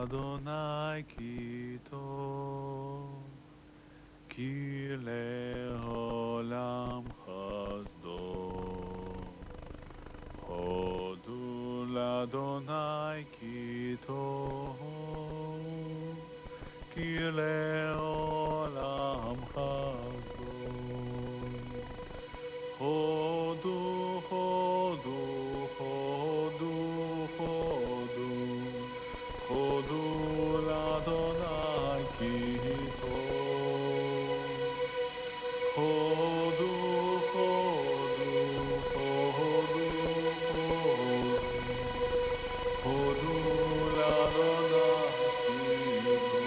Adonai kito, ki le'olam chasdo. Hodu l'Adonai kito, ki le'olam chasdo. Hodu, hodu, hodu, hodu, hodu l'Adonai kito. Hodu, hodu, hodu, hodu, hodu l'Adonai kito.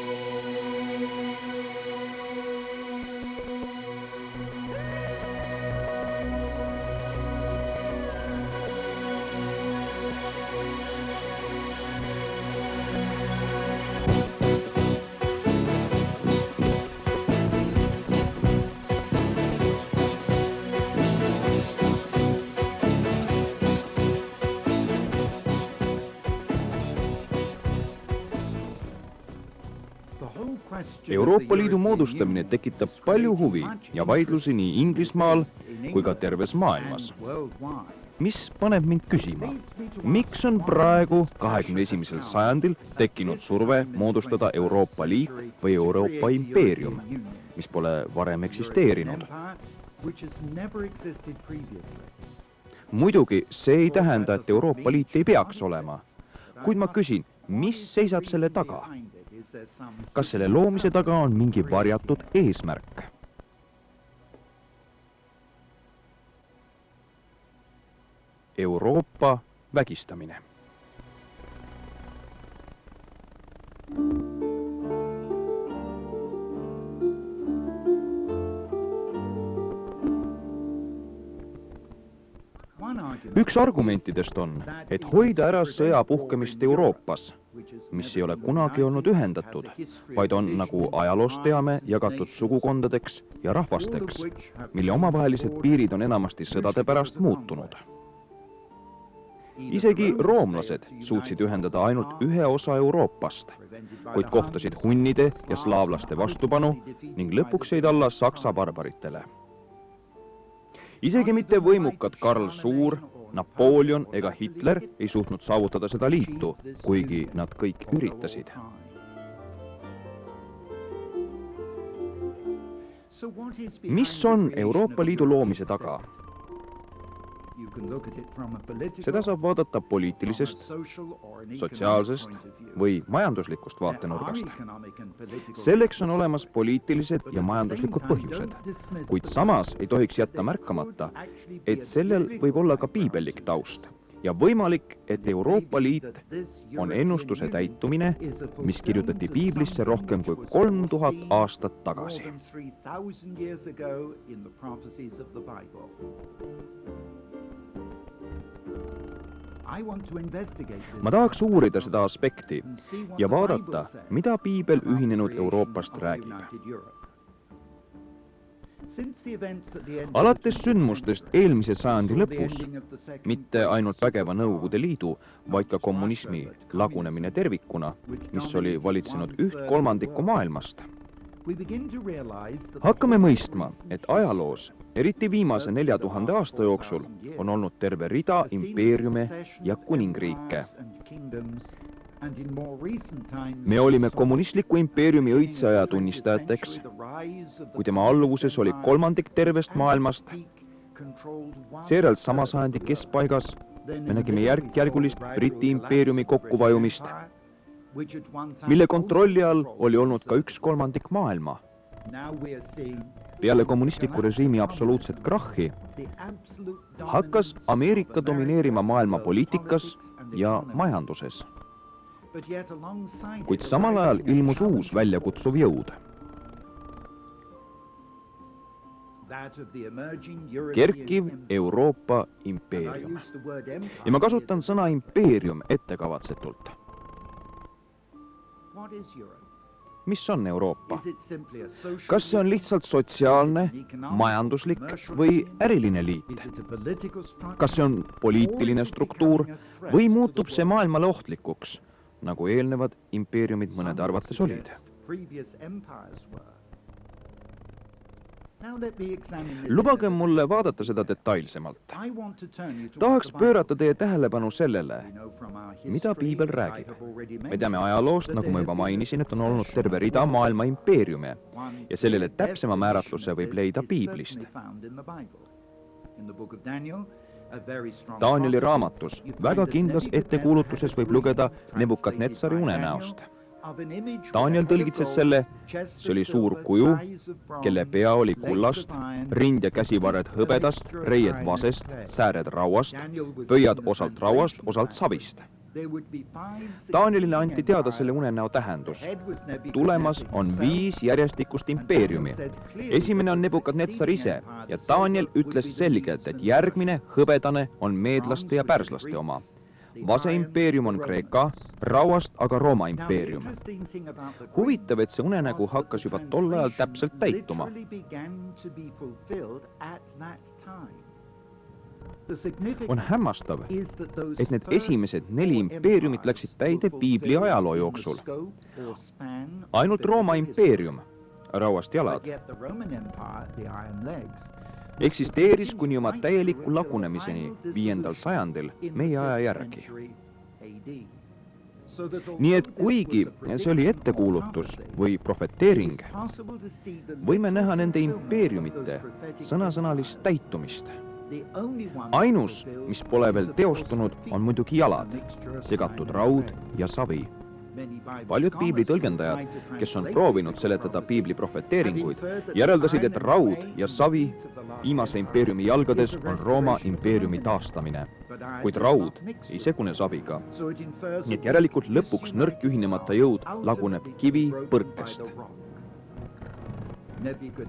Euroopa Liidu moodustamine tekitab palju huvi ja vaidlusi nii Inglismaal kui ka terves maailmas. Mis paneb mind küsima, miks on praegu 21. sajandil tekkinud surve moodustada Euroopa Liit või Euroopa impeerium, mis pole varem eksisteerinud? Muidugi see ei tähenda, et Euroopa Liit ei peaks olema, kuid ma küsin, mis seisab selle taga? Kas selle loomise taga on mingi varjatud eesmärk? Euroopa vägistamine. Üks argumentidest on, et hoida ära sõja puhkemist Euroopas, mis ei ole kunagi olnud ühendatud, vaid on, nagu ajaloost teame, jagatud sugukondadeks ja rahvasteks, mille omavahelised piirid on enamasti sõdade pärast muutunud. Isegi roomlased suutsid ühendada ainult ühe osa Euroopast, kuid kohtasid hunnide ja slaavlaste vastupanu ning lõpuks jäid alla Saksa barbaritele. Isegi mitte võimukad Karl Suur, Napoleon ega Hitler ei suutnud saavutada seda liitu, kuigi nad kõik üritasid. Mis on Euroopa Liidu loomise taga? Seda saab vaadata poliitilisest, sotsiaalsest või majanduslikust vaatenurgast. Selleks on olemas poliitilised ja majanduslikud põhjused, kuid samas ei tohiks jätta märkamata, et sellel võib olla ka piibellik taust ja võimalik, et Euroopa Liit on ennustuse täitumine, mis kirjutati piiblisse rohkem kui 3000 aastat tagasi. Ma tahaks uurida seda aspekti ja vaadata, mida piibel ühinenud Euroopast räägib. Alates sündmustest eelmise sajandi lõpus, mitte ainult vägeva Nõukogude Liidu, vaid ka kommunismi lagunemine tervikuna, mis oli valitsenud 1/3 maailmast, hakkame mõistma, et ajaloos, eriti viimase 4000 aasta jooksul, on olnud terve rida impeeriume ja kuningriike. Me olime kommunistliku impeeriumi õitseaja tunnistajateks, kui tema alluvuses oli 1/3 tervest maailmast. Seejärel sama sajandi keskpaigas me nägime järk-järgulist Briti impeeriumi kokkuvajumist, mille kontrolli all oli olnud ka 1/3 maailma. Peale kommunistliku režiimi absoluutset krahhi hakkas Ameerika domineerima maailma poliitikas ja majanduses. Kuid samal ajal ilmus uus väljakutsuv jõud. Kerkiv Euroopa impeerium. Ja ma kasutan sõna impeerium ettekavatsetult. Mis on Euroopa? Kas see on lihtsalt sotsiaalne, majanduslik või äriline liit? Kas see on poliitiline struktuur või muutub see maailmale ohtlikuks, nagu eelnevad impeeriumid mõnede arvates olid. Lubage mulle vaadata seda detailsemalt. Tahaks pöörata teie tähelepanu sellele, mida piibel räägib. Me teame ajaloost, nagu ma juba mainisin, et on olnud terve rida maailma impeeriume ja sellele täpsema määratluse võib leida piiblist. Danieli raamatus väga kindlas ettekuulutuses võib lugeda Nebukadnetsari unenäost. Daniel tõlgitses selle, see oli suur kuju, kelle pea oli kullast, rind ja käsivarred hõbedast, reied vasest, sääred rauast, pöiad osalt rauast, osalt savist. Danielile anti teada selle unenäo tähendus. Tulemas on 5 järjestikust impeeriumi. Esimene on Nebukadnetsar ise ja Daniel ütles selgelt, et järgmine hõbedane on meedlaste ja pärslaste oma. Vase impeerium on Kreeka, rauast aga Rooma impeerium. Huvitav, et see unenägu hakkas juba tol ajal täpselt täituma. On hämmastav, et need esimesed 4 impeeriumit läksid täide piibli ajaloo jooksul. Ainult Rooma impeerium, rauast jalad, eksisteeris kuni oma täieliku lagunemiseni 5. sajandil meie aja järgi. Nii et kuigi see oli ettekuulutus või profeteering, võime näha nende impeeriumite sõnasõnalist täitumist. Ainus, mis pole veel teostunud, on muidugi jalad, segatud raud ja savi. Paljud piibli tõlgendajad, kes on proovinud seletada piibli profeteeringuid, järeldasid, et raud ja savi viimase impeeriumi jalgades on Rooma impeeriumi taastamine, kuid raud ei segune saviga. Nii et järelikult lõpuks nõrk ühinemata jõud laguneb kivi põrkest.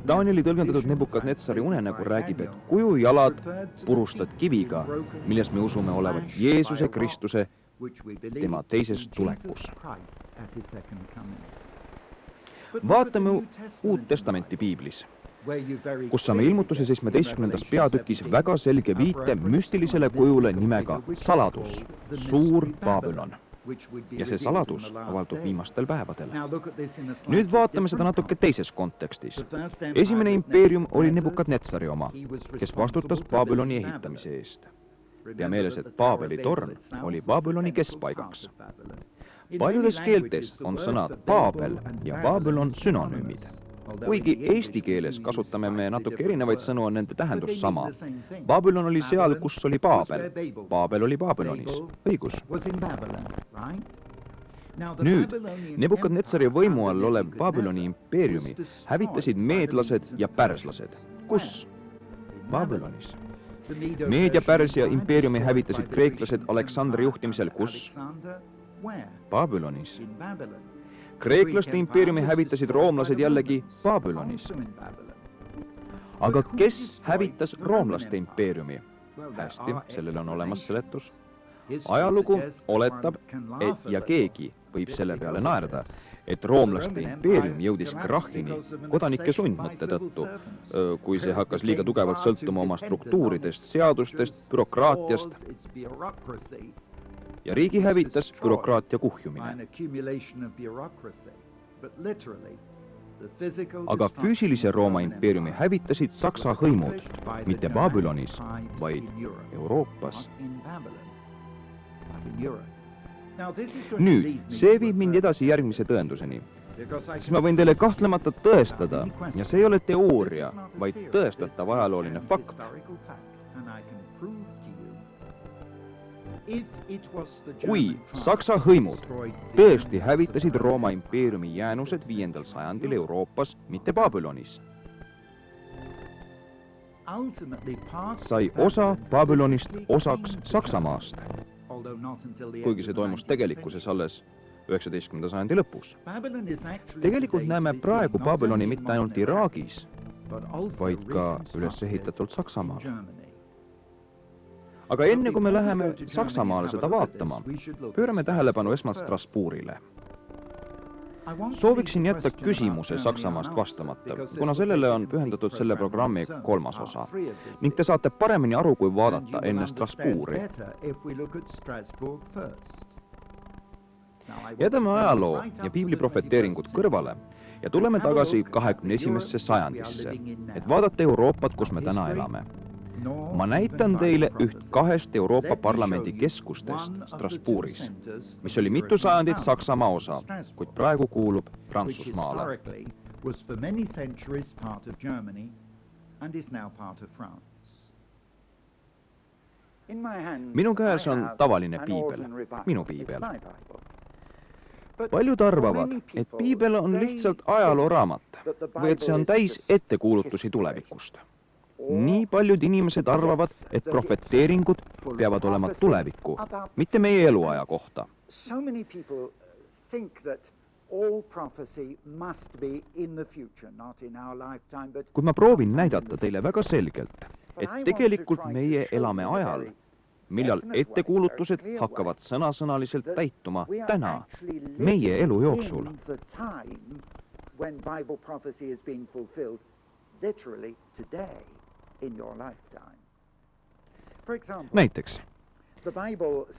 Danieli tõlgendatud Nebukadnetsari unenägu räägib, et kuju jalad purustad kiviga, milles me usume olevat Jeesuse Kristuse tema teises tulekus. Vaatame Uut Testamenti piiblis, kus saame Ilmutuse 17. peatükis väga selge viite müstilisele kujule nimega saladus, suur Babylon. Ja see saladus avaldub viimastel päevadel. Nüüd vaatame seda natuke teises kontekstis. Esimene impeerium oli Nebukadnetsari oma, kes vastutas Babyloni ehitamise eest. Pea meeles, et Paabeli torn oli Babyloni keskpaigaks. Paljudes keeltes on sõnad Paabel ja Babylon sünonüümid. Kuigi eesti keeles kasutame me natuke erinevaid sõnu, on nende tähendus sama. Babylon oli seal, kus oli Paabel. Paabel oli Babylonis. Õigus. Nüüd, Nebukadnetsari võimu all olev Babyloni impeeriumi hävitasid meedlased ja pärslased. Kus? Babylonis. Meed ja Pärsia impeeriumi hävitasid kreeklased Aleksandri juhtimisel. Kus? Babylonis. Kreeklaste impeeriumi hävitasid roomlased jällegi Babylonis. Aga kes hävitas roomlaste impeeriumi? Hästi, sellele on olemas seletus. Ajalugu oletab, et ja keegi võib selle peale naerda, et roomlaste impeerium jõudis krahhini kodanike sundmõtte tõttu, kui see hakkas liiga tugevalt sõltuma oma struktuuridest, seadustest, bürokraatiast ja riigi hävitas bürokraatia kuhjumine. Aga füüsilise Rooma impeeriumi hävitasid Saksa hõimud, mitte Babylonis, vaid Euroopas. Nüüd, see viib mind edasi järgmise tõenduseni. Siis ma võin teile kahtlemata tõestada, ja see ei ole teooria, vaid tõestatav ajalooline fakt. Kui Saksa hõimud tõesti hävitasid Rooma impeeriumi jäänused 5. sajandil Euroopas, mitte Babylonis, sai osa Babylonist osaks Saksamaast, kuigi see toimus tegelikkuses alles 19. sajandi lõpus. Tegelikult näeme praegu Babyloni mitte ainult Iraagis, vaid ka üles ehitatult Saksamaal. Aga enne kui me läheme Saksamaale seda vaatama, pöörame tähelepanu esmalt Strasbourgile. Sooviksin jätta küsimuse Saksamaast vastamata, kuna sellele on pühendatud selle programmi 3. osa. Ning te saate paremini aru, kui vaadata enne Strasbourgi. Jätame ajaloo ja piibli profeteeringud kõrvale ja tuleme tagasi 21. sajandisse, et vaadata Euroopat, kus me täna elame. Ma näitan teile üht 2 Euroopa Parlamendi keskustest Strasbourgis, mis oli mitu sajandit Saksamaa osa, kuid praegu kuulub Prantsusmaale. Minu käes on tavaline piibel, minu piibel. Paljud arvavad, et piibel on lihtsalt ajalooraamat või et see on täis ettekuulutusi tulevikust. Nii paljud inimesed arvavad, et profeteeringud peavad olema tulevikku, mitte meie eluaja kohta. Kui ma proovin näidata teile väga selgelt, et tegelikult meie elame ajal, millal ettekuulutused hakkavad sõnasõnaliselt täituma täna, meie elu jooksul. Näiteks,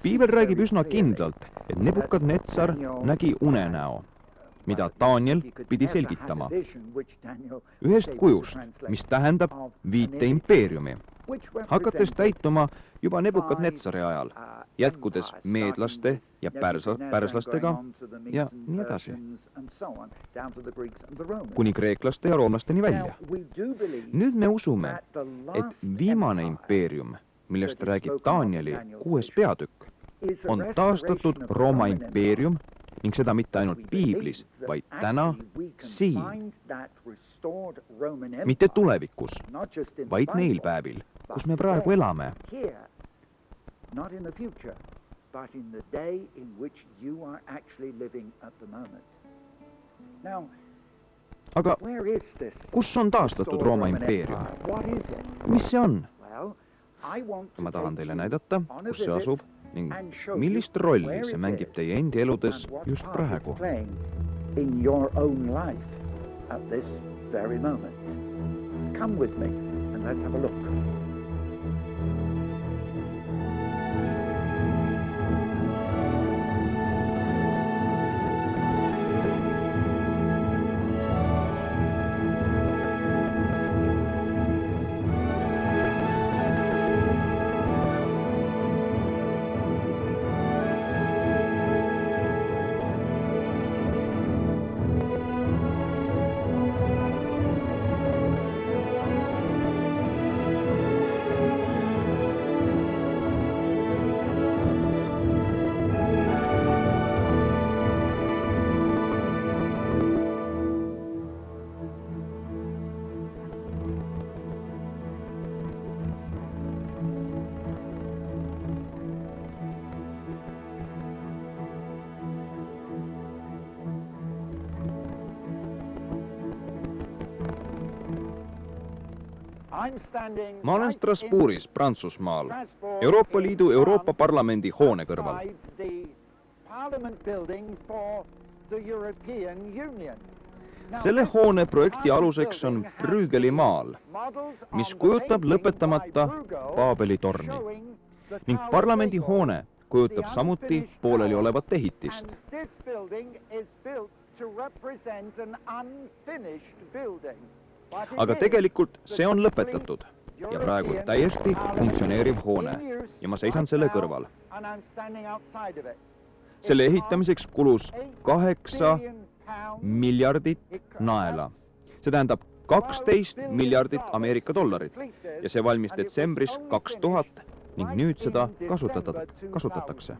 piibel räägib üsna kindlalt, et Nebukadnetsar nägi unenäo, mida Daniel pidi selgitama. Ühest kujust, mis tähendab 5 impeeriumi, hakates täituma juba Nebukadnetsari ajal, jätkudes meedlaste ja pärslastega ja nii edasi, kuni kreeklaste ja roomlasteni välja. Nüüd me usume, et viimane impeerium, millest räägib Danieli 6. peatükk, on taastatud Rooma impeerium ning seda mitte ainult piiblis, vaid täna, siin. Mitte tulevikus, vaid neil päevil, kus me praegu elame. Aga kus on taastatud Rooma impeerium? Mis see on? Ma tahan teile näidata, kus see asub ning millist rolli see mängib teie endi eludes just praegu. Come with me and let's have a look. Ma olen Strasbourgis, Prantsusmaal, Euroopa Liidu Euroopa Parlamendi hoone kõrval. Selle hoone projekti aluseks on Brügeli maal, mis kujutab lõpetamata Paabeli torni. Ning parlamendi hoone kujutab samuti pooleli olevat ehitist. Aga tegelikult see on lõpetatud ja praegu täiesti funktsioneeriv hoone ja ma seisan selle kõrval. Selle ehitamiseks kulus 8 miljardit naela. See tähendab 12 miljardit Ameerika dollarit ja see valmis detsembris 2000 ning nüüd seda kasutatakse.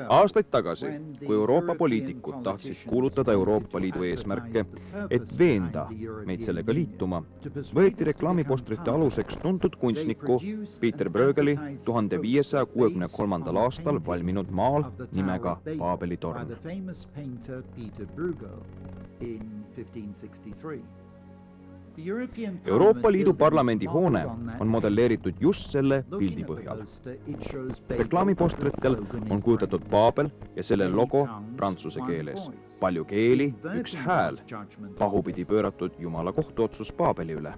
Aastaid tagasi, kui Euroopa poliitikud tahtsid kuulutada Euroopa Liidu eesmärke, et veenda meid sellega liituma, võeti reklaamipostrite aluseks tuntud kunstniku Peter Bruegeli 1563. aastal valminud maal nimega Paabeli torn. Euroopa Liidu parlamendi hoone on modelleeritud just selle pildi põhjal. Reklaamipostritel on kujutatud Paabel ja selle logo prantsuse keeles. Palju keeli, üks hääl, pahupidi pööratud Jumala kohtuotsus Paabeli üle.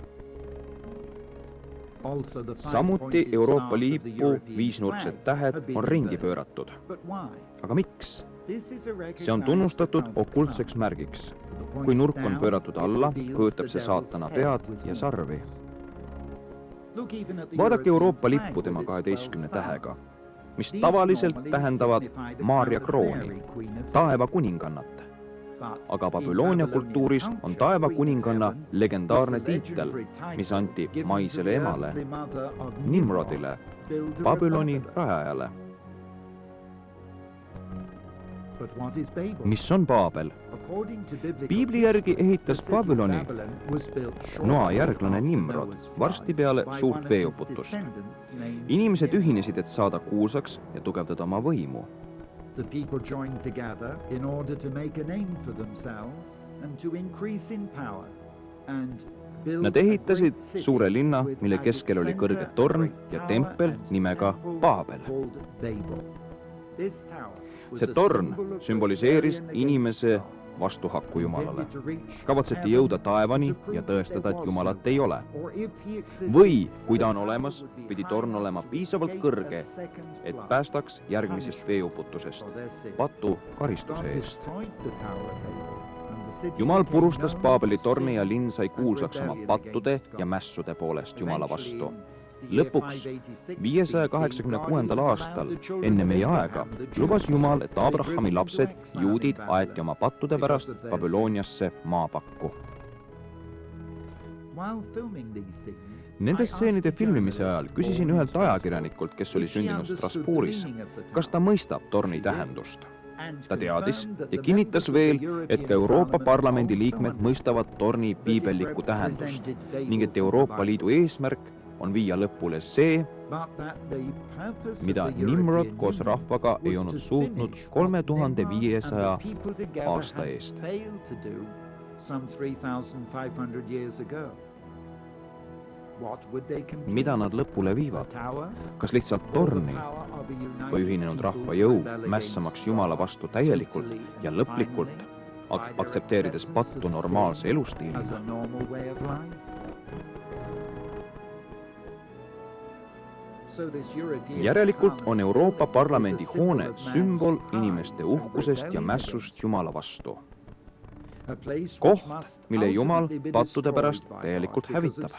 Samuti Euroopa liipu viisnurksed tähed on ringi pööratud. Aga miks? See on tunnustatud okultseks märgiks. Kui nurk on pööratud alla, kujutab see saatana pead ja sarvi. Vaadake Euroopa lippu tema 12 tähega, mis tavaliselt tähendavad Maarja krooni, taeva kuningannat. Aga Babyloonia kultuuris on taeva kuninganna legendaarne tiitel, mis anti maisele emale, Nimrodile, Babyloni rajajale. Mis on Baabel? Piibli järgi ehitas Babyloni Noa järglane Nimrod varsti peale suurt veeuputust. Inimesed ühinesid, et saada kuulsaks ja tugevdada oma võimu. The people joined together in order to make a name for themselves and to increase in power and build. Nad ehitasid suure linna, mille keskel oli kõrge torn ja tempel nimega Baabel. See torn sümboliseeris inimese vastuhakku Jumalale. Kavatseti jõuda taevani ja tõestada, et Jumalat ei ole. Või, kui ta on olemas, pidi torn olema piisavalt kõrge, et päästaks järgmisest veeuputusest, patu karistuse eest. Jumal purustas Baabeli torni ja linn sai kuulsaks oma pattude ja mässude poolest Jumala vastu. Lõpuks 586. aastal enne meie aega lubas Jumal, et Abrahami lapsed, juudid, aeti oma pattude pärast Babyloniasse maapakku. Nende stseenide filmimise ajal küsisin ühelt ajakirjanikult, kes oli sündinud Strasbourgis, kas ta mõistab torni tähendust. Ta teadis ja kinnitas veel, et ka Euroopa Parlamendi liikmed mõistavad torni piibellikku tähendust ning et Euroopa Liidu eesmärk on viia lõpule see, mida Nimrod koos rahvaga ei olnud suutnud 3500 aasta eest. Mida nad lõpule viivad? Kas lihtsalt torni või ühinenud rahva jõu mässamaks Jumala vastu täielikult ja lõplikult, aktsepteerides pattu normaalse elustiilina? Järelikult on Euroopa Parlamendi hoone sümbol inimeste uhkusest ja mässust Jumala vastu. Koht, mille Jumal pattude pärast täielikult hävitab.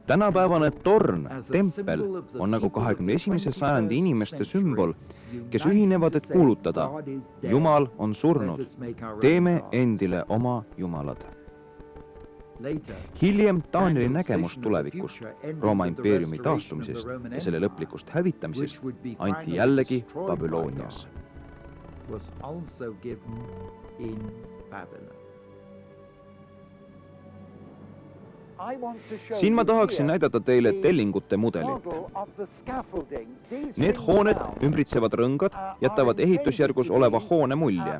Tänapäevane torn, tempel, on nagu 21. sajandi inimeste sümbol, kes ühinevad, et kuulutada, Jumal on surnud, teeme endile oma jumalad. Hiljem Danieli nägemus tulevikust, Rooma impeeriumi taastumisest ja selle lõplikust hävitamisest anti jällegi Babylonias. Siin ma tahaksin näidata teile tellingute mudelit. Need hooned ümbritsevad rõngad, jätavad ehitusjärgus oleva hoone mulje.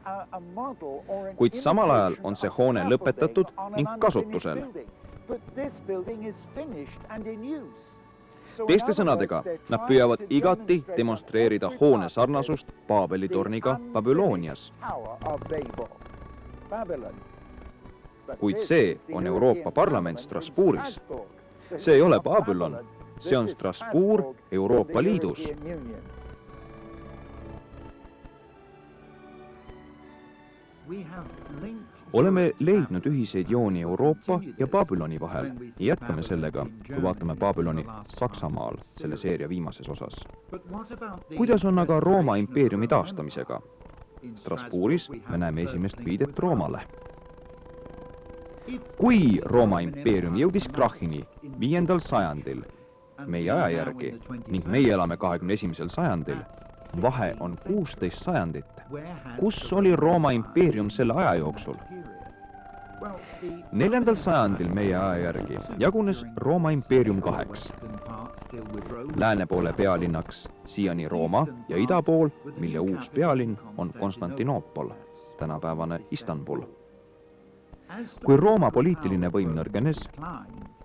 Kuid samal ajal on see hoone lõpetatud ning kasutusel. Teiste sõnadega, nad püüavad igati demonstreerida hoone sarnasust Baabeli torniga Babylonias. Kuid see on Euroopa Parlament Strasbourgis. See ei ole Babylon, see on Strasbourg Euroopa Liidus. Oleme leidnud ühiseid jooni Euroopa ja Babyloni vahel ja jätkame sellega, kui vaatame Babyloni Saksamaal selle seeria viimases osas. Kuidas on aga Rooma impeeriumi taastamisega? Strasbourgis me näeme esimest viidet Roomale. Kui Rooma impeerium jõudis krahhini 5. sajandil meie aja järgi ning meie elame 21. sajandil, vahe on 16 sajandit. Kus oli Rooma impeerium selle aja jooksul? 4. sajandil meie aja järgi jagunes Rooma impeerium kaheks. Lääne poole pealinnaks siiani Rooma ja ida pool, mille uus pealinn on Konstantinoopol, tänapäevane Istanbul. Kui Rooma poliitiline võim nõrgenes,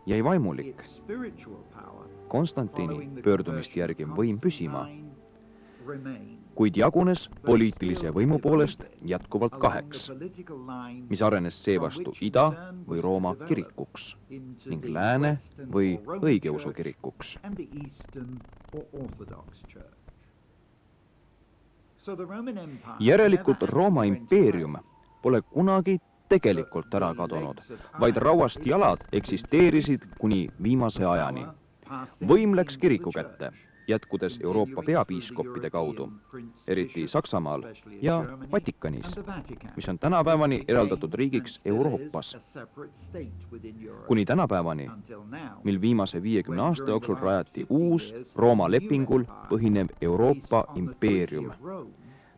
jäi vaimulik. Konstantini pöördumist järgi võim püsima. kuid jagunes poliitilise võimu poolest jätkuvalt kaheks, mis arenes seevastu ida- või Rooma kirikuks ning lääne- või õigeusu kirikuks. Järelikult Rooma impeerium pole kunagi tegelikult ära kadunud, vaid rauast jalad eksisteerisid kuni viimase ajani. Võim läks kiriku kätte, jätkudes Euroopa peapiiskoppide kaudu, eriti Saksamaal ja Vatikanis, mis on tänapäevani eraldatud riigiks Euroopas. Kuni tänapäevani, mil viimase 50 aasta jooksul rajati uus Rooma lepingul põhinev Euroopa impeerium,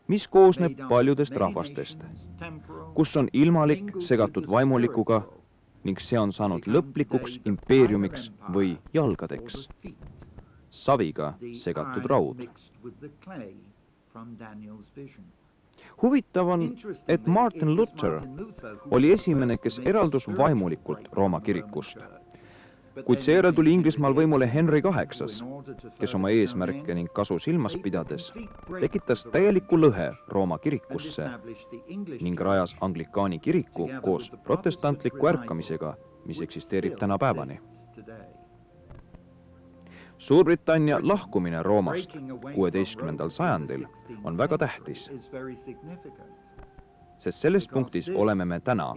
mis koosneb paljudest rahvastest, kus on ilmalik segatud vaimulikuga ning see on saanud lõplikuks impeeriumiks või jalgadeks, saviga segatud raud. Huvitav on, et Martin Luther oli esimene, kes eraldus vaimulikult Rooma kirikust. Kuid seejärel tuli Inglismaal võimule Henry VIII, kes oma eesmärke ning kasu silmas pidades tekitas täieliku lõhe Rooma kirikusse ning rajas Anglikaani kiriku koos protestantliku ärkamisega, mis eksisteerib tänapäevani. Suurbritannia lahkumine Roomast 16. sajandil on väga tähtis, sest selles punktis oleme me täna,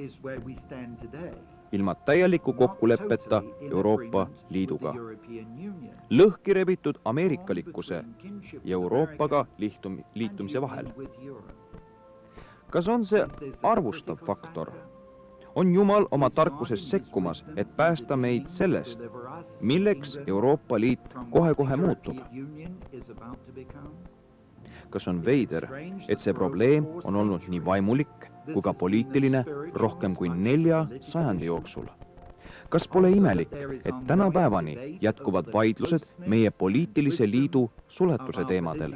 ilma täieliku kokkuleppeta Euroopa Liiduga, lõhki rebitud ameerikalikkuse ja Euroopaga liitumise vahel. Kas on see arvustav faktor? On Jumal oma tarkuses sekkumas, et päästa meid sellest, milleks Euroopa Liit kohe-kohe muutub? Kas on veider, et see probleem on olnud nii vaimulik kui ka poliitiline rohkem kui 4 sajandi jooksul? Kas pole imelik, et tänapäevani jätkuvad vaidlused meie poliitilise liidu suletuse teemadel,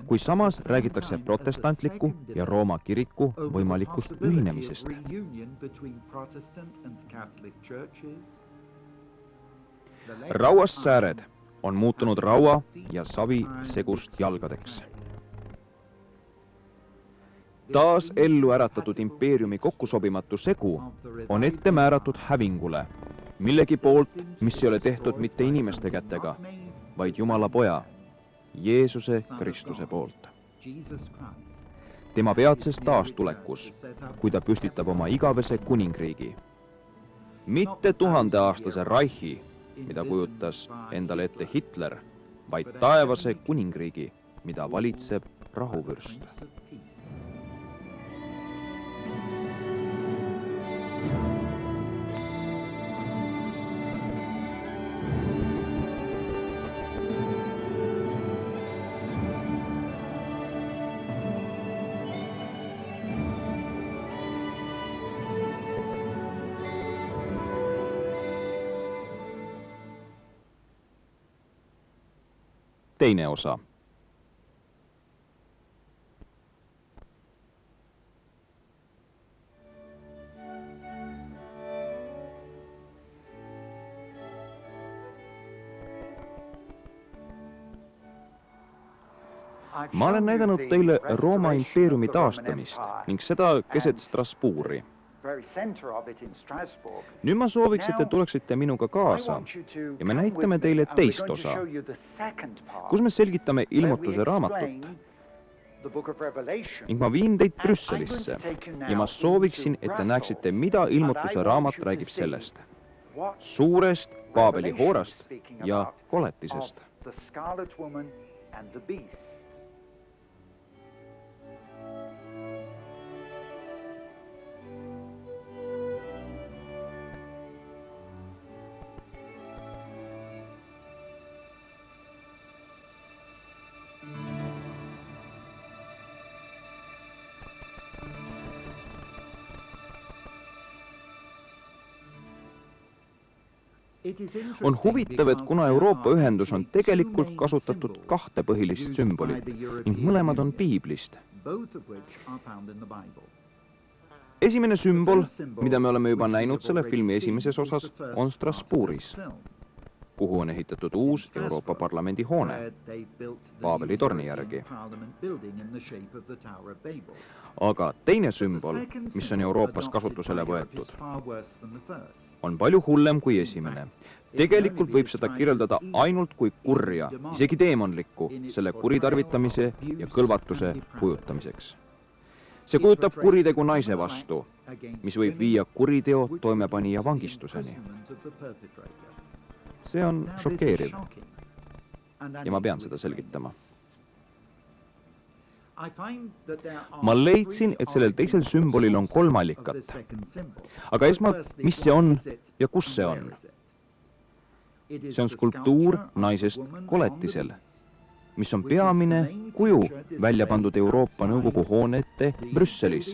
kui samas räägitakse protestantliku ja Rooma kiriku võimalikust ühinemisest? Rauast sääred on muutunud raua ja savi segust jalgadeks. Taas ellu äratatud impeeriumi kokkusobimatu segu on ette määratud hävingule, millegi poolt, mis ei ole tehtud mitte inimeste kätega, vaid Jumala Poja, Jeesuse Kristuse poolt. Tema peatses taastulekus, kui ta püstitab oma igavese kuningriigi. Mitte 1000-aastase Reichi, mida kujutas endale ette Hitler, vaid taevase kuningriigi, mida valitseb rahuvürst. Teine osa. Ma olen näidanud teile Rooma impeeriumi taastamist ning seda keset Strasbourgi. Nüüd ma sooviks, et te tuleksite minuga kaasa ja me näitame teile teist osa, kus me selgitame ilmutuse raamatut. Ning ma viin teid Brüsselisse ja ma sooviksin, et te näeksite, mida ilmutuse raamat räägib sellest. Suurest Paabeli hoorast ja koletisest. On huvitav, et kuna Euroopa ühendus on tegelikult kasutatud 2 põhilist sümbolit ning mõlemad on piiblist. Esimene sümbol, mida me oleme juba näinud selle filmi esimeses osas, on Strasbourgis. kuhu on ehitatud uus Euroopa Parlamendi hoone Paabeli torni järgi. Aga teine sümbol, mis on Euroopas kasutusele võetud, on palju hullem kui esimene. Tegelikult võib seda kirjeldada ainult kui kurja, isegi teemonlikku, selle kuritarvitamise ja kõlvatuse kujutamiseks. See kujutab kuritegu naise vastu, mis võib viia kuriteo toimepanija vangistuseni. See on šokeeriv ja ma pean seda selgitama. Ma leidsin, et sellel teisel sümbolil on 3 allikat. Aga esmalt, mis see on ja kus see on? See on skulptuur naisest koletisel, mis on peamine kuju välja pandud Euroopa Nõukogu hoone ette Brüsselis.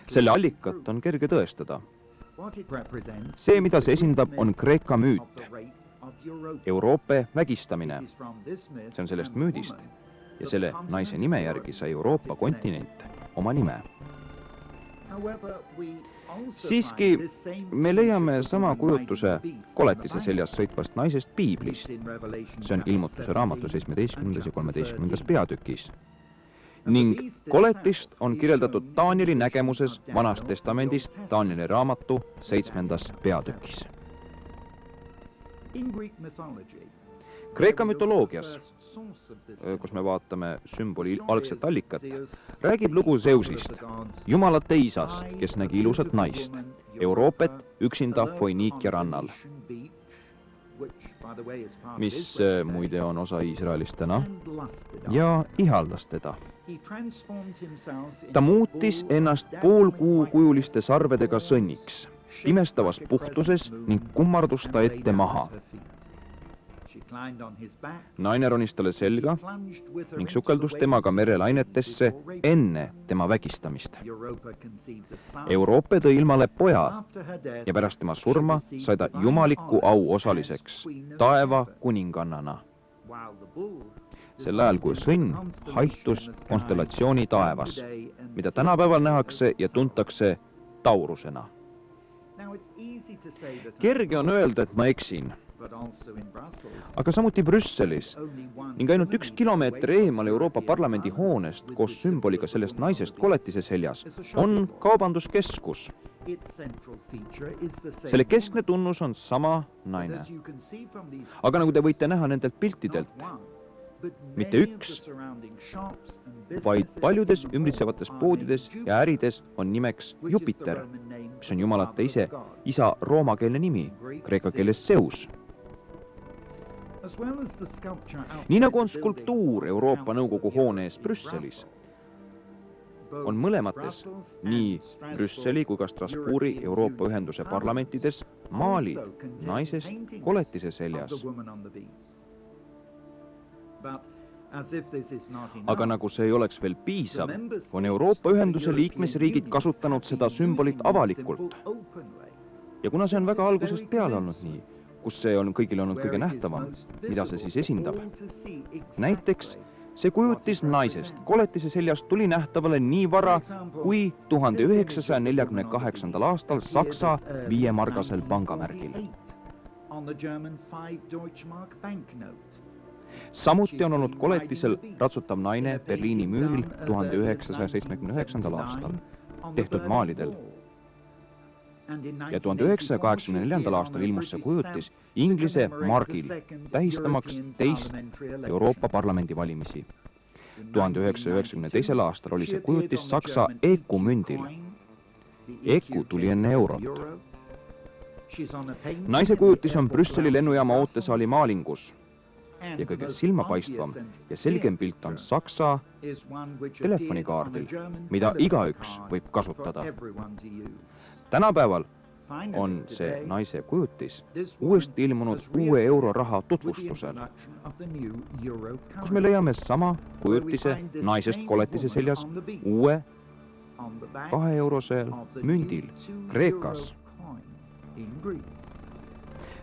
Selle allikat on kerge tõestada. See, mida see esindab, on Kreeka müüt. Euroopa vägistamine. See on sellest müüdist ja selle naise nime järgi sai Euroopa kontinent oma nime. Siiski me leiame sama kujutuse koletise seljas sõitvast naisest Piiblist. See on Ilmutuse raamatu 17. ja 13. peatükis. Ning koletist on kirjeldatud Danieli nägemuses Vanas testamendis Danieli raamatu 7. peatükis. Kreeka mütoloogias, kus me vaatame sümboli algset allikat, räägib lugu Zeusist, jumalate isast, kes nägi ilusat naist, Euroopat üksinda Foiniikia rannal, mis muide on osa Iisraelist täna, ja ihaldas teda. Ta muutis ennast poolkuukujuliste sarvedega sõnniks, pimestavas puhtuses ning kummardus ta ette maha. Naine ronis talle selga ning sukeldus temaga merelainetesse enne tema vägistamist. Euroopa tõi ilmale poja ja pärast tema surma sai ta jumaliku au osaliseks, taeva kuningannana. Sel ajal, kui sõnn haihtus konstellatsiooni taevas, mida tänapäeval nähakse ja tuntakse Taurusena. Kerge on öelda, et ma eksin, aga samuti Brüsselis ning ainult 1 kilomeeter eemal Euroopa Parlamendi hoonest koos sümboliga sellest naisest koletise seljas on kaubanduskeskus. Selle keskne tunnus on sama naine. Aga nagu te võite näha nendelt piltidelt, mitte üks, vaid paljudes ümbritsevates poodides ja ärides on nimeks Jupiter, mis on jumalate isa roomakeelne nimi, kreeka keeles Zeus. Nii nagu on skulptuur Euroopa Nõukogu hoone ees Brüsselis, on mõlemates, nii Brüsseli kui ka Strasbourgi Euroopa Ühenduse parlamentides maalid naisest koletise seljas. Aga nagu see ei oleks veel piisav, on Euroopa Ühenduse liikmesriigid kasutanud seda sümbolit avalikult. Ja kuna see on väga algusest peale olnud nii, kus see on kõigil olnud kõige nähtavam, mida see siis esindab? Näiteks see kujutis naisest koletise seljast tuli nähtavale nii vara kui 1948. aastal Saksa 5-margasel pangamärgil. Samuti on olnud koletisel ratsutav naine Berliini müüril 1979. aastal tehtud maalidel. Ja 1984. aastal ilmus see kujutis Inglise margil, tähistamaks teist Euroopa Parlamendi valimisi. 1992. aastal oli see kujutis Saksa EKU mündil. EKU tuli enne eurot. Naise kujutis on Brüsseli lennujaama ootesaali maalingus. Ja kõige silmapaistvam ja selgem pilt on Saksa telefonikaardil, mida igaüks võib kasutada. Tänapäeval on see naise kujutis uuesti ilmunud uue euroraha tutvustusel, kus me leiame sama kujutise naisest koletise seljas uue 2-eurosel mündil Kreekas.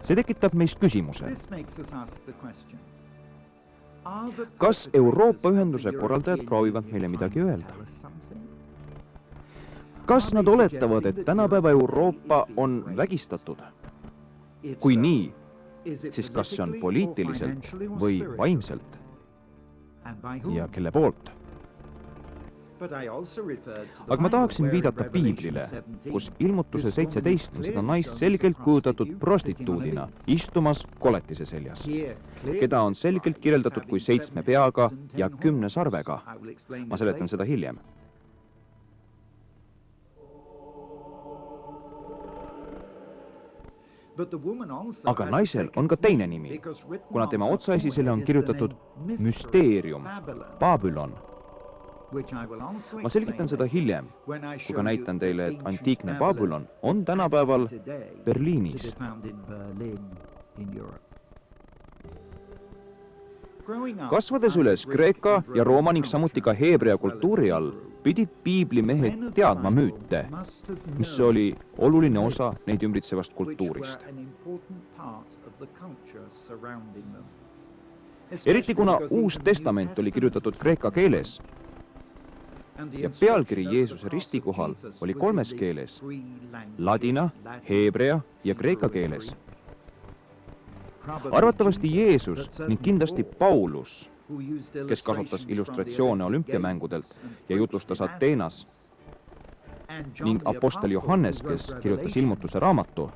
See tekitab meist küsimuse. Kas Euroopa Ühenduse korraldajad proovivad meile midagi öelda? kas nad oletavad, et tänapäeva Euroopa on vägistatud? Kui nii, siis kas see on poliitiliselt või vaimselt? Ja kelle poolt? Aga ma tahaksin viidata Piiblile, kus ilmutuse 17 on seda naist selgelt kujutatud prostituudina, istumas koletise seljas, keda on selgelt kirjeldatud kui 7 peaga ja 10 sarvega. Ma seletan seda hiljem. Aga naisel on ka teine nimi, kuna tema otsaesisele on kirjutatud müsteerium, Babylon. Ma selgitan seda hiljem, kui ka näitan teile, et antiikne Babylon on tänapäeval Berliinis. Kasvades üles Kreeka ja Rooma ning samuti ka Heebrea kultuuri all, pidid piiblimehed teadma müüte, mis oli oluline osa neid ümbritsevast kultuurist. Eriti kuna Uus Testament oli kirjutatud kreeka keeles ja pealkiri Jeesuse risti kohal oli 3 keeles, ladina, heebrea ja kreeka keeles. Arvatavasti Jeesus ning kindlasti Paulus, kes kasutas illustratsioone olümpiamängudelt ja jutlustas Ateenas, ning apostel Johannes, kes kirjutas ilmutuse raamatu,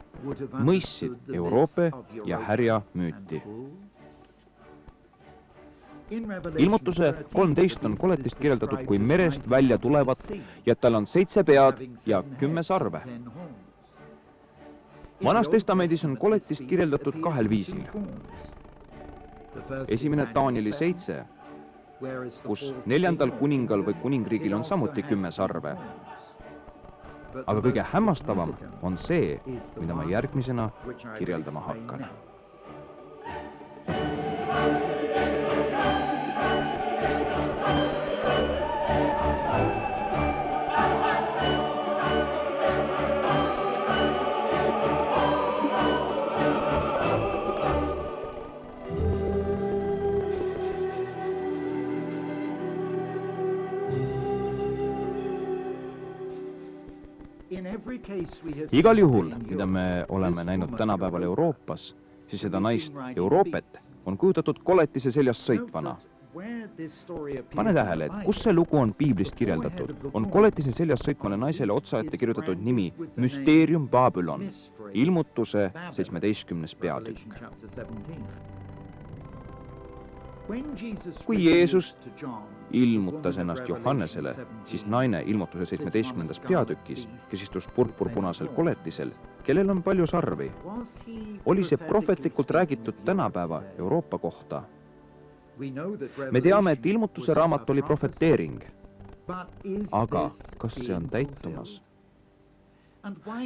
mõistsid Euroope ja härja müüti. Ilmutuse 13 on koletist kirjeldatud kui merest välja tulevat ja tal on 7 pead ja 10 sarve. Vanas testamendis on koletist kirjeldatud 2 viisil. Esimene Danieli 7, kus 4. kuningal või kuningriigil on samuti 10 sarve. Aga kõige hämmastavam on see, mida ma järgmisena kirjeldama hakkan. Igal juhul, mida me oleme näinud tänapäeval Euroopas, siis seda naist Euroopet on kujutatud koletise seljas sõitvana. Pane tähele, et kus see lugu on piiblist kirjeldatud, on koletise seljas sõitvale naisele otsaette kirjutatud nimi Müsteerium Babylon, ilmutuse 17. peatükk. Kui Jeesus ilmutas ennast Johannesele, siis naine ilmutuse 17. peatükis, kes istus purpurpunasel koletisel, kellel on palju sarvi, oli see prohvetlikult räägitud tänapäeva Euroopa kohta. Me teame, et ilmutuse raamat oli prohveteering, aga kas see on täitumas?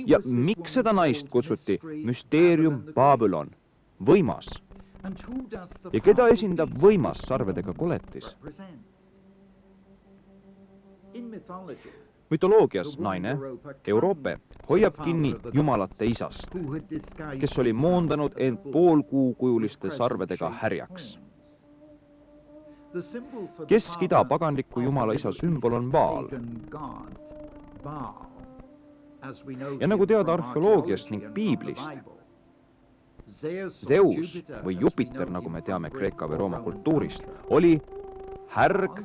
Ja miks seda naist kutsuti Müsteerium Babylon, võimas? Ja keda esindab võimas sarvedega koletis? Mütoloogias naine, Euroope, hoiab kinni jumalate isast, kes oli moondanud end poolkuukujuliste sarvedega härjaks. Kesk-ida paganliku jumala isa sümbol on Baal. Ja nagu teada arheoloogiast ning piiblist, Zeus või Jupiter, nagu me teame Kreeka või Rooma kultuurist, oli härg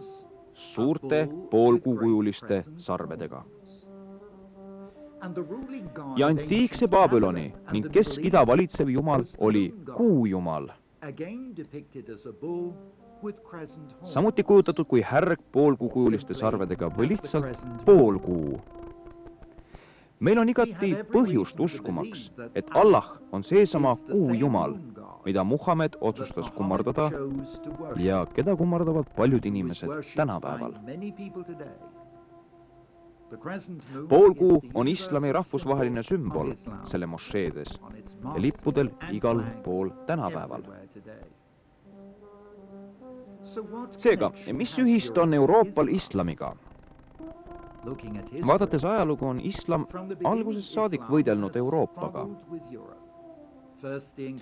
suurte poolkuukujuliste sarvedega. Ja antiikse Babyloni ning Kesk-ida valitsev jumal oli kuujumal, samuti kujutatud kui härg poolkuukujuliste sarvedega või lihtsalt poolkuu. Meil on igati põhjust uskumaks, et Allah on seesama kuujumal, mida Muhamed otsustas kummardada ja keda kummardavad paljud inimesed tänapäeval. Poolkuu on islami rahvusvaheline sümbol selle mošeedes ja lippudel igal pool tänapäeval. Seega, mis ühist on Euroopal islamiga? Vaadates ajalugu on islam algusest saadik võidelnud Euroopaga.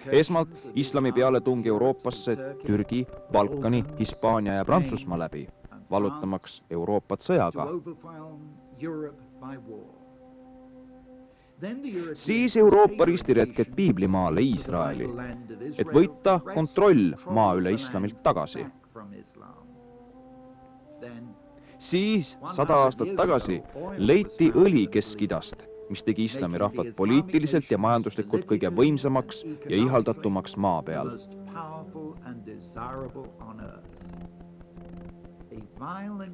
Esmalt islami pealetung Euroopasse Türgi, Balkani, Hispaania ja Prantsusmaa läbi, vallutamaks Euroopat sõjaga. Siis Euroopa ristiretked Piiblimaale Iisraeli, et võita kontroll maa üle islamilt tagasi. Siis 100 aastat tagasi leiti õli Kesk-Idast, mis tegi islami rahvad poliitiliselt ja majanduslikult kõige võimsamaks ja ihaldatumaks maa peal.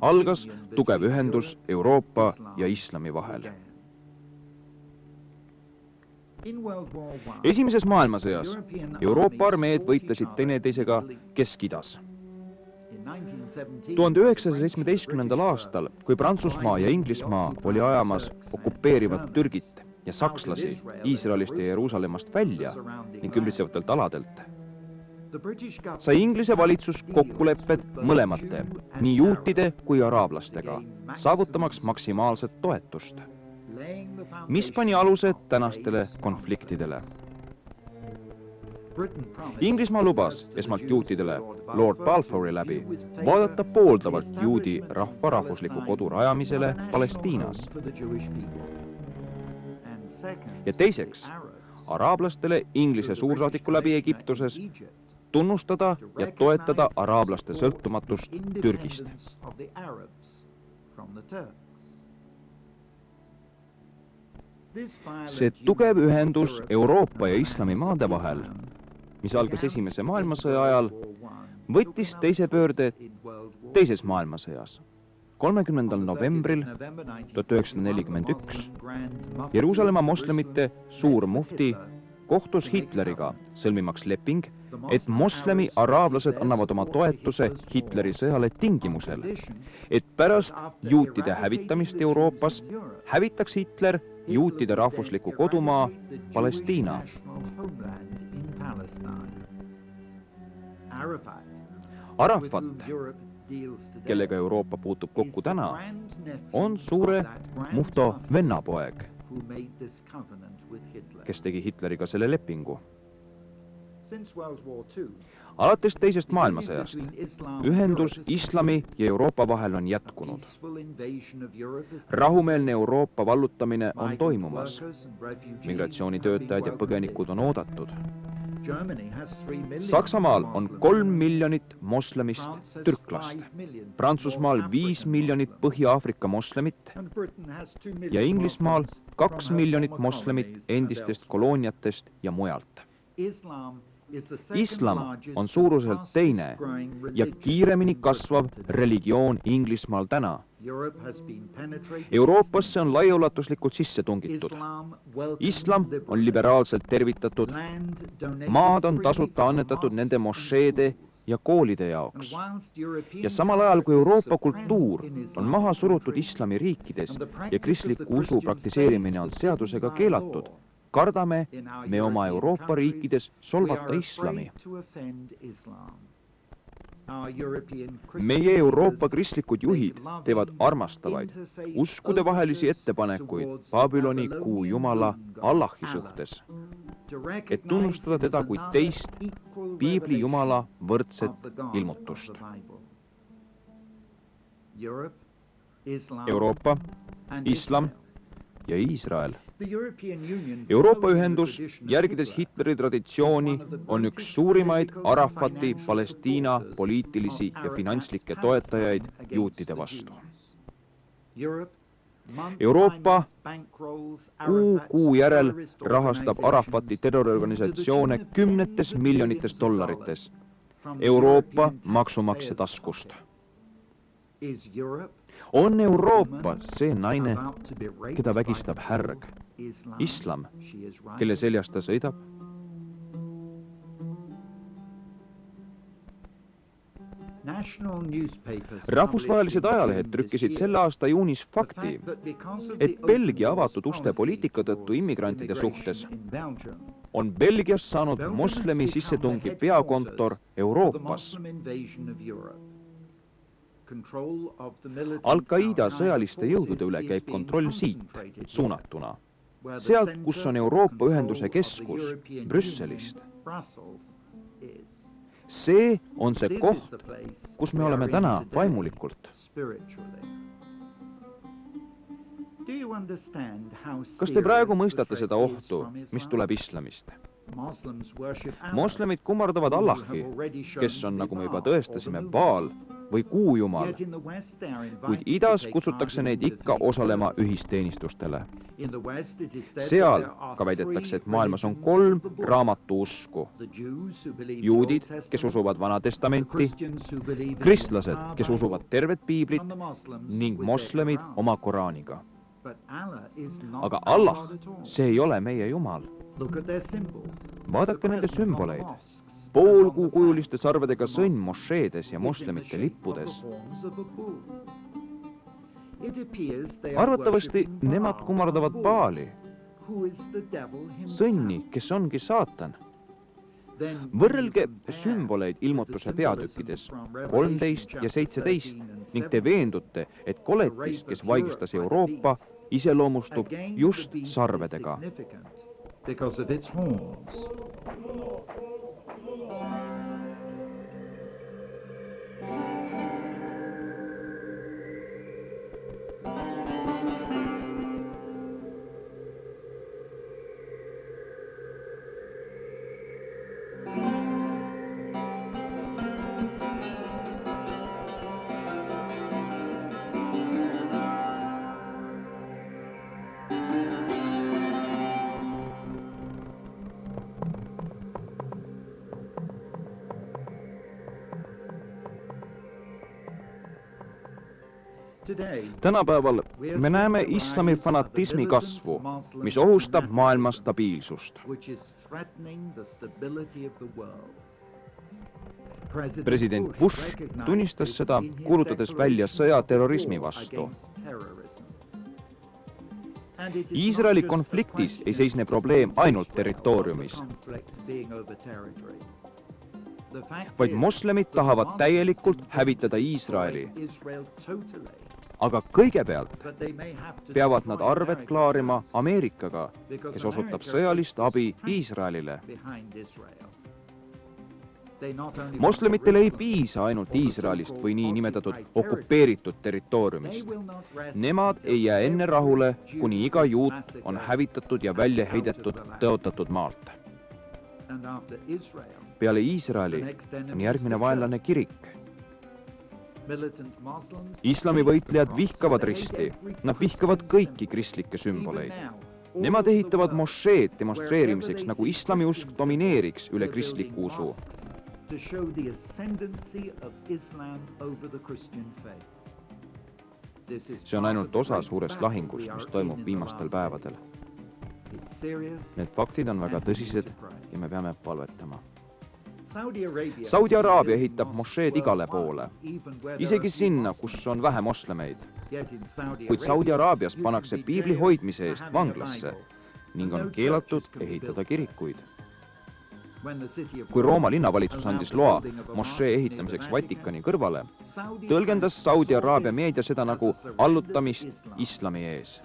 Algas tugev ühendus Euroopa ja islami vahel. Esimeses maailmasõjas Euroopa armeed võitlesid teineteisega Kesk-Idas. 1917. aastal, kui Prantsusmaa ja Inglismaa oli ajamas okupeerivat Türgit ja sakslasi Iisraelist ja Jeruusalemmast välja ning ümbritsevatelt aladelt, sai Inglise valitsus kokkulepped mõlemate, nii juutide kui araablastega, saavutamaks maksimaalset toetust, mis pani aluse tänastele konfliktidele. Inglismaa lubas esmalt juutidele Lord Balfouri läbi vaadata pooldavalt juudi rahva rahvusliku kodu rajamisele Palestiinas. Ja teiseks, araablastele Inglise suursaadiku läbi Egiptuses tunnustada ja toetada araablaste sõltumatust Türgist. See tugev ühendus Euroopa ja islami maade vahel, mis algas Esimese maailmasõja ajal, võttis teise pöörde teises maailmasõjas. 30. novembril 1941 Jeruusalemma moslemite suur mufti kohtus Hitleriga, sõlmimaks leping, et moslemi araablased annavad oma toetuse Hitleri sõjale tingimusel, et pärast juutide hävitamist Euroopas hävitaks Hitler juutide rahvusliku kodumaa Palestiina. Arafat, kellega Euroopa puutub kokku täna, on suure mufto vennapoeg, kes tegi Hitleriga selle lepingu. Alates teisest maailmasõjast ühendus islami ja Euroopa vahel on jätkunud. Rahumeelne Euroopa vallutamine on toimumas. Migratsioonitöötajad ja põgenikud on oodatud. Saksamaal on 3 miljonit moslemist türklast, Prantsusmaal 5 miljonit Põhja-Aafrika moslemit ja Inglismaal 2 miljonit moslemit endistest kolooniatest ja mujalt. Islam on suuruselt teine ja kiiremini kasvav religioon Inglismaal täna. Euroopasse on laiaulatuslikult sisse tungitud. Islam on liberaalselt tervitatud, maad on tasuta annetatud nende mošeede ja koolide jaoks. Ja samal ajal, kui Euroopa kultuur on maha surutud islami riikides ja kristliku usu praktiseerimine on seadusega keelatud, kardame me oma Euroopa riikides solvata islami. Meie Euroopa kristlikud juhid teevad armastavaid, uskudevahelisi ettepanekuid Babyloni kuu jumala Allahi suhtes, et tunnustada teda kui teist piibli jumala võrdset ilmutust. Euroopa, islam ja Iisrael. Euroopa ühendus, järgides Hitleri traditsiooni, on üks suurimaid Arafati Palestiina poliitilisi ja finantslikke toetajaid juutide vastu. Euroopa kuu järel rahastab Arafati terroriorganisatsioone kümnetes miljonites dollarites Euroopa maksumaksja taskust. On Euroopa see naine, keda vägistab härg, islam, kelle seljas ta sõidab? Rahvusvahelised ajalehed trükkisid selle aasta juunis fakti, et Belgia avatud uste poliitika tõttu immigrantide suhtes on Belgias saanud moslemi sissetungi peakontor Euroopas. Al-Qaida sõjaliste jõudude üle käib kontroll siit, suunatuna. Sealt, kus on Euroopa ühenduse keskus, Brüsselist. See on see koht, kus me oleme täna vaimulikult. Kas te praegu mõistate seda ohtu, mis tuleb islamist? Moslemid kummardavad Allahi, kes on, nagu me juba tõestasime, Baal või kuujumal, kuid idas kutsutakse neid ikka osalema ühisteenistustele. Seal ka väidetakse, et maailmas on 3 raamatuusku. Juudid, kes usuvad Vana Testamenti, kristlased, kes usuvad tervet piiblit ning moslemid oma Koraaniga. Aga Allah, see ei ole meie Jumal. Vaadake nende sümboleid. Poolkuukujuliste sarvedega sõnn mošeedes ja moslemite lippudes. Arvatavasti nemad kummardavad Baali, sõnni, kes ongi saatan. Võrrelge sümboleid ilmutuse peatükkides 13 ja 17 ning te veendute, et koletis, kes vaigistas Euroopa, iseloomustub just sarvedega. Because of its horns. Tänapäeval me näeme islami fanatismi kasvu, mis ohustab maailma stabiilsust. President Bush tunnistas seda, kuulutades välja sõja terrorismi vastu. Iisraeli konfliktis ei seisne probleem ainult territooriumis, vaid moslemid tahavad täielikult hävitada Iisraeli. Aga kõigepealt peavad nad arved klaarima Ameerikaga, kes osutab sõjalist abi Iisraelile. Moslemitel ei piisa ainult Iisraelist või nii nimetatud okupeeritud territooriumist. Nemad ei jää enne rahule, kuni iga juut on hävitatud ja välja heidetud tõotatud maalt. Peale Iisraeli on järgmine vaenlane kirik. Islami võitlejad vihkavad risti, nad vihkavad kõiki kristlikke sümboleid. Nemad ehitavad mošeed demonstreerimiseks, nagu islamiusk domineeriks üle kristliku usu. See on ainult osa suurest lahingust, mis toimub viimastel päevadel. Need faktid on väga tõsised ja me peame palvetama. Saudi Araabia ehitab mošeed igale poole, isegi sinna, kus on vähe moslemeid. Kuid Saudi Araabias pannakse piibli hoidmise eest vanglasse ning on keelatud ehitada kirikuid. Kui Rooma linnavalitsus andis loa mošee ehitamiseks Vatikani kõrvale, tõlgendas Saudi Araabia meedia seda nagu allutamist islami ees.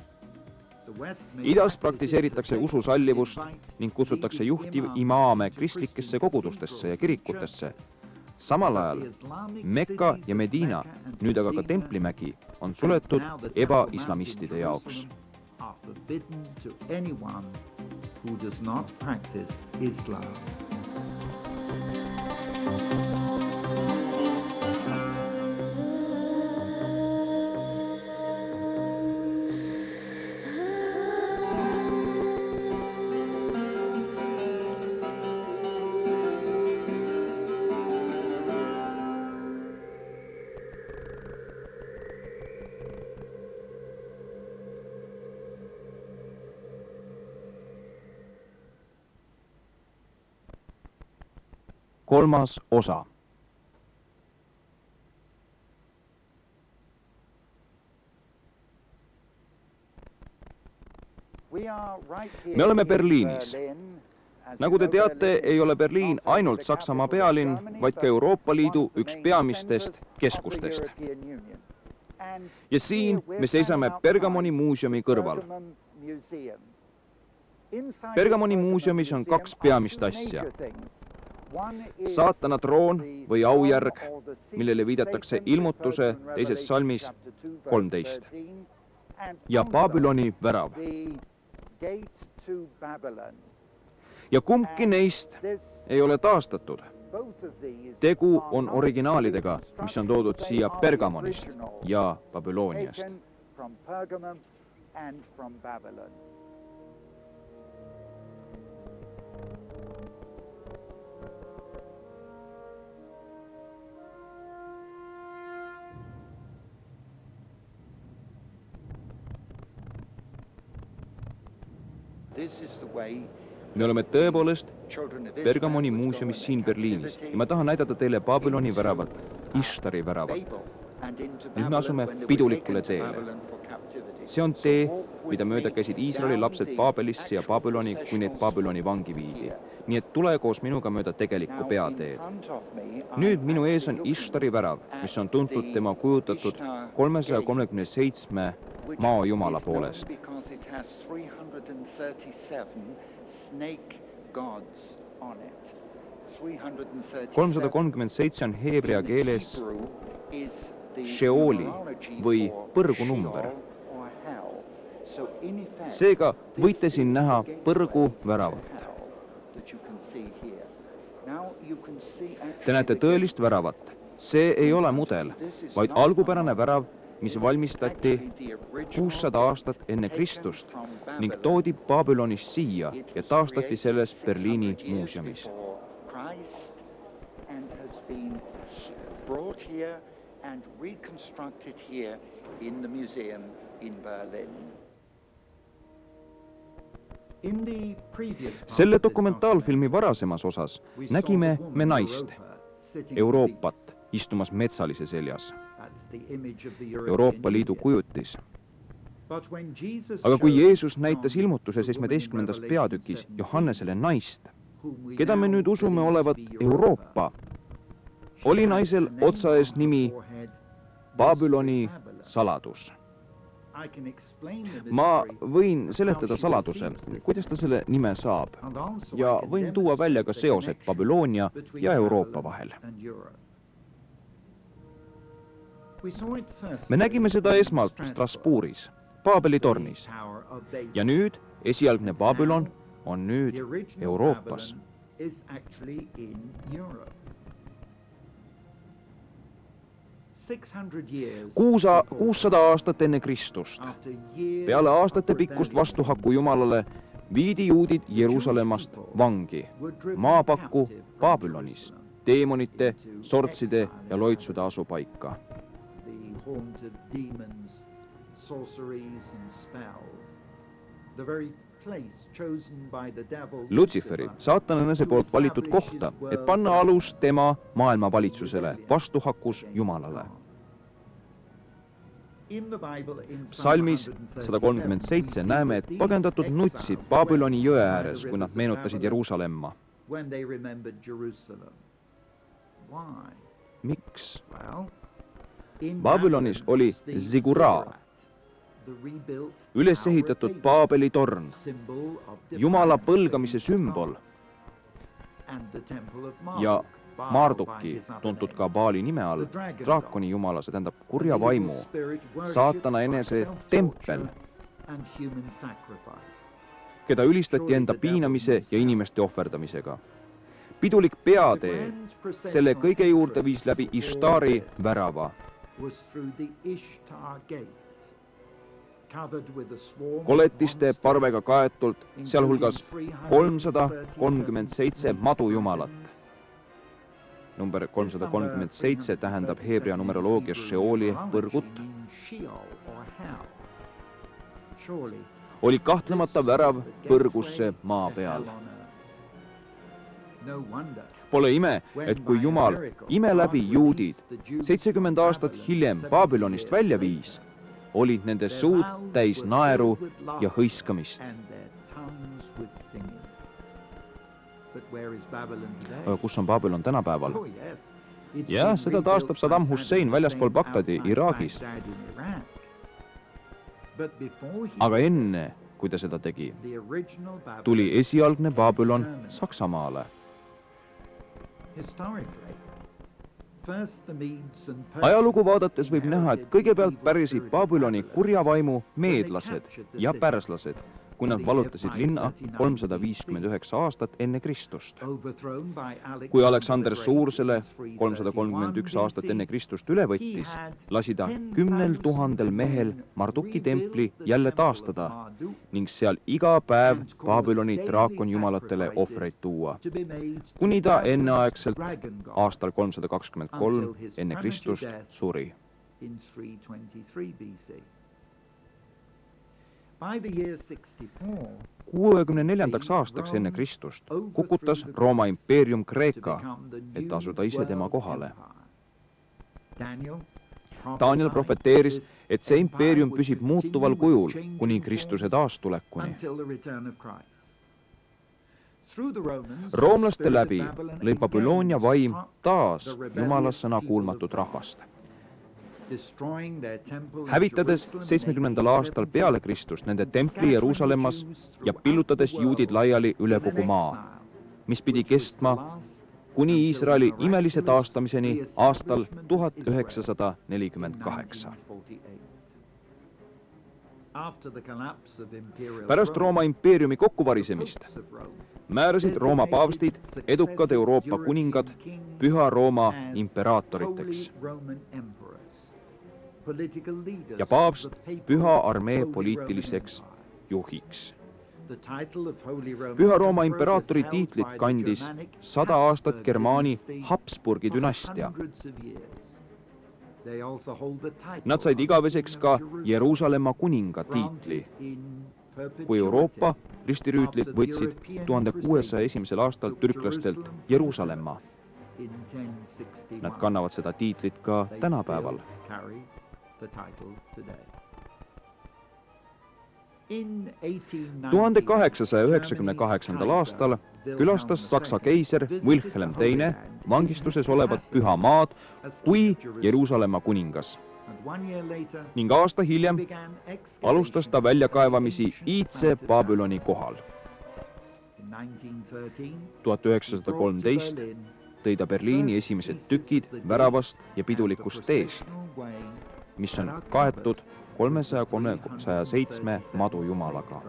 Idas praktiseeritakse ususallivust ning kutsutakse juhtiv imaame kristlikesse kogudustesse ja kirikutesse. Samal ajal Mekka ja Medina, nüüd aga ka Templimägi, on suletud ebaislamistide jaoks. Kolmas osa. Me oleme Berliinis. Nagu te teate, ei ole Berliin ainult Saksamaa pealinn, vaid ka Euroopa Liidu üks peamistest keskustest. Ja siin me seisame Pergamoni muuseumi kõrval. Pergamoni muuseumis on 2 peamist asja. Saatana troon või aujärg, millele viidatakse ilmutuse 2. salmis 13. ja Babyloni värav. the gate to Babylon. Ja kumbki neist ei ole taastatud. Both of these Tegu are on not originaalidega, mis on toodud reconstructions. siia They are Pergamonist original, ja Babyloniast. taken from Pergamum and from Babylon. This is the way Me oleme tõepoolest children of Pergamoni Israel would go muuseumis in siin their Berliinis captivity ja ma tahan näidata teile Babyloni väravat, Ishtari väravat. Babel and into Nüüd me Babylon asume when they were pidulikule taken to teele. Babylon for captivity. See on So tee, walk with mida mööda me käisid Iisraeli down lapsed the Babelisse ja actual Babyloni, kui neid processional Babyloni street vangi viidi. here. Nii et tule koos minuga mööda tegelikku Now, in peateed. front of me, Nüüd I'm minu ees on actually Ishtari värav, mis on tuntud at tema the kujutatud Ishtar 337 which maajumala is known poolest. because it has 337 snake gods on it. 337 on heebrea keeles Hebrew is the Sheoli numerology või for põrgunumber. Sheol or hell. So in effect, Seega this võite siin is näha the gateway põrgu to väravat. hell that you can see here. Now you can see Te näete actually the tõelist väravat. See ei ole mudel, vaid algupärane värav, mis valmistati 600 aastat enne Kristust ning toodi Babylonist siia ja taastati selles Berliini muuseumis. And has been brought here and reconstructed here in the museum in Berlin. In the previous part Selle of this dokumentaalfilmi document, varasemas osas we saw nägime the woman me naist, Europa sitting on Euroopat, the beast. istumas metsalise seljas. That's the image of the European Euroopa Liidu Union. kujutis. But when Jesus Aga kui showed Jeesus näitas John ilmutuses the woman in 17. Revelation peatükis 17, Johannesele naist, whom we keda me now nüüd usume believe olevat to be Euroopa, she oli had naisel the name otsaees on her nimi forehead, Babyloni Babylon. saladus. I can explain the Ma mystery võin seletada how she saladuse, receives this kuidas ta selle nime saab and also ja I can võin tuua välja ka demonstrate the seosed connection Babyloonia between ja Euroopa Babylon vahel. and Europe. We saw it first Me nägime seda in esmalt Strasbourg, Strasbourgis, Paabeli the tornis. Tower of Babel. Ja nüüd esialgne Babylon on nüüd The original Euroopas. Babylon is actually in Europe. 600 years 600 aastat enne Kristust, after years peale of aastatepikkust rebellion, vastuhaku Jumalale, viidi juudid Jeruusalemmast vangi, maapakku Babylonis, teemonite, sortside ja loitsude asupaika. the haunted demons, sorceries and spells. The very place chosen by the devil Lutsiferi, saatan enese poolt valitud kohta, et panna alus tema maailmavalitsusele vastuhakus Jumalale. Psalmis 137 näeme, et pagendatud nutsid Babyloni jõe ääres, kui nad meenutasid Jeruusalemma. when they remembered Jerusalem. Why? Miks? Well, in Babylonis Babylon oli was the Ziggurat, ziggurat, the rebuilt üles Tower of ehitatud Babel, Paabeli torn, symbol of Jumala defiance põlgamise against sümbol God, and the temple of ja Marduk, Baal by Marduki, his other tuntud name. ka Baali nime all, draakoni jumala, see tähendab kurja vaimu, saatana enese tempel, and human sacrifice. keda ülistati enda piinamise ja inimeste ohverdamisega. Pidulik peatee selle kõige juurde viis läbi Ishtari värava. Koletiste parvega kaetult, sealhulgas 337 madujumalat. Number 337 tähendab heebrea numeroloogias Sheoli põrgut. Oli kahtlemata värav põrgusse maa peal. Pole ime, et kui Jumal ime läbi juudid 70 aastat hiljem Babylonist välja viis, olid nende suud täis naeru ja hõiskamist. Aga kus on Babylon tänapäeval? Jah, seda taastab Saddam Hussein väljaspool Bagdadi, Iraagis. Aga enne, kui ta seda tegi, tuli esialgne Babylon Saksamaale. ajalugu vaadates võib näha, et kõigepealt pärisid Babyloni kurja vaimu meedlased ja pärslased, kui nad vallutasid linna 359 aastat enne Kristust. Kui Aleksander Suur selle 331 aastat enne Kristust üle võttis, lasi ta 10 000 mehel Marduki templi jälle taastada ning seal iga päev Babyloni draakonjumalatele ohvreid tuua, kuni ta enneaegselt aastal 323 enne Kristust suri. In 323 BC. By the year 64, 64. aastaks enne Kristust kukutas Rooma impeerium Kreeka, et asuda ise tema kohale. Daniel profeteeris, et see impeerium püsib muutuval kujul kuni Kristuse taastulekuni. Roomlaste läbi lõi Babyloonia vaim taas Jumala sõna kuulmatut rahvast. Hävitades 70. aastal peale Kristust nende templi Jeruusalemmas ja pillutades juudid laiali üle kogu maa, mis pidi kestma kuni Iisraeli imelise taastamiseni aastal 1948. Pärast Rooma impeeriumi kokkuvarisemist määrasid Rooma paavstid edukad Euroopa kuningad Püha Rooma imperaatoriteks ja paavst Püha armee poliitiliseks juhiks. Püha Rooma imperaatori tiitlit kandis 100 aastat Germaani Habsburgi dünastia. Nad said igaveseks ka Jeruusalemma kuninga tiitli, kui Euroopa ristirüütlid võtsid 1601. aastal türklastelt Jeruusalemma. Nad kannavad seda tiitlit ka tänapäeval. 1898. aastal külastas Saksa keiser Wilhelm II vangistuses olevat Püha maad kui Jeruusalemma kuningas ning aasta hiljem alustas ta väljakaevamisi iidse Babyloni kohal. 1913 tõi ta Berliini esimesed tükid väravast ja pidulikust teest, mis on kaetud 307 madujumalaga.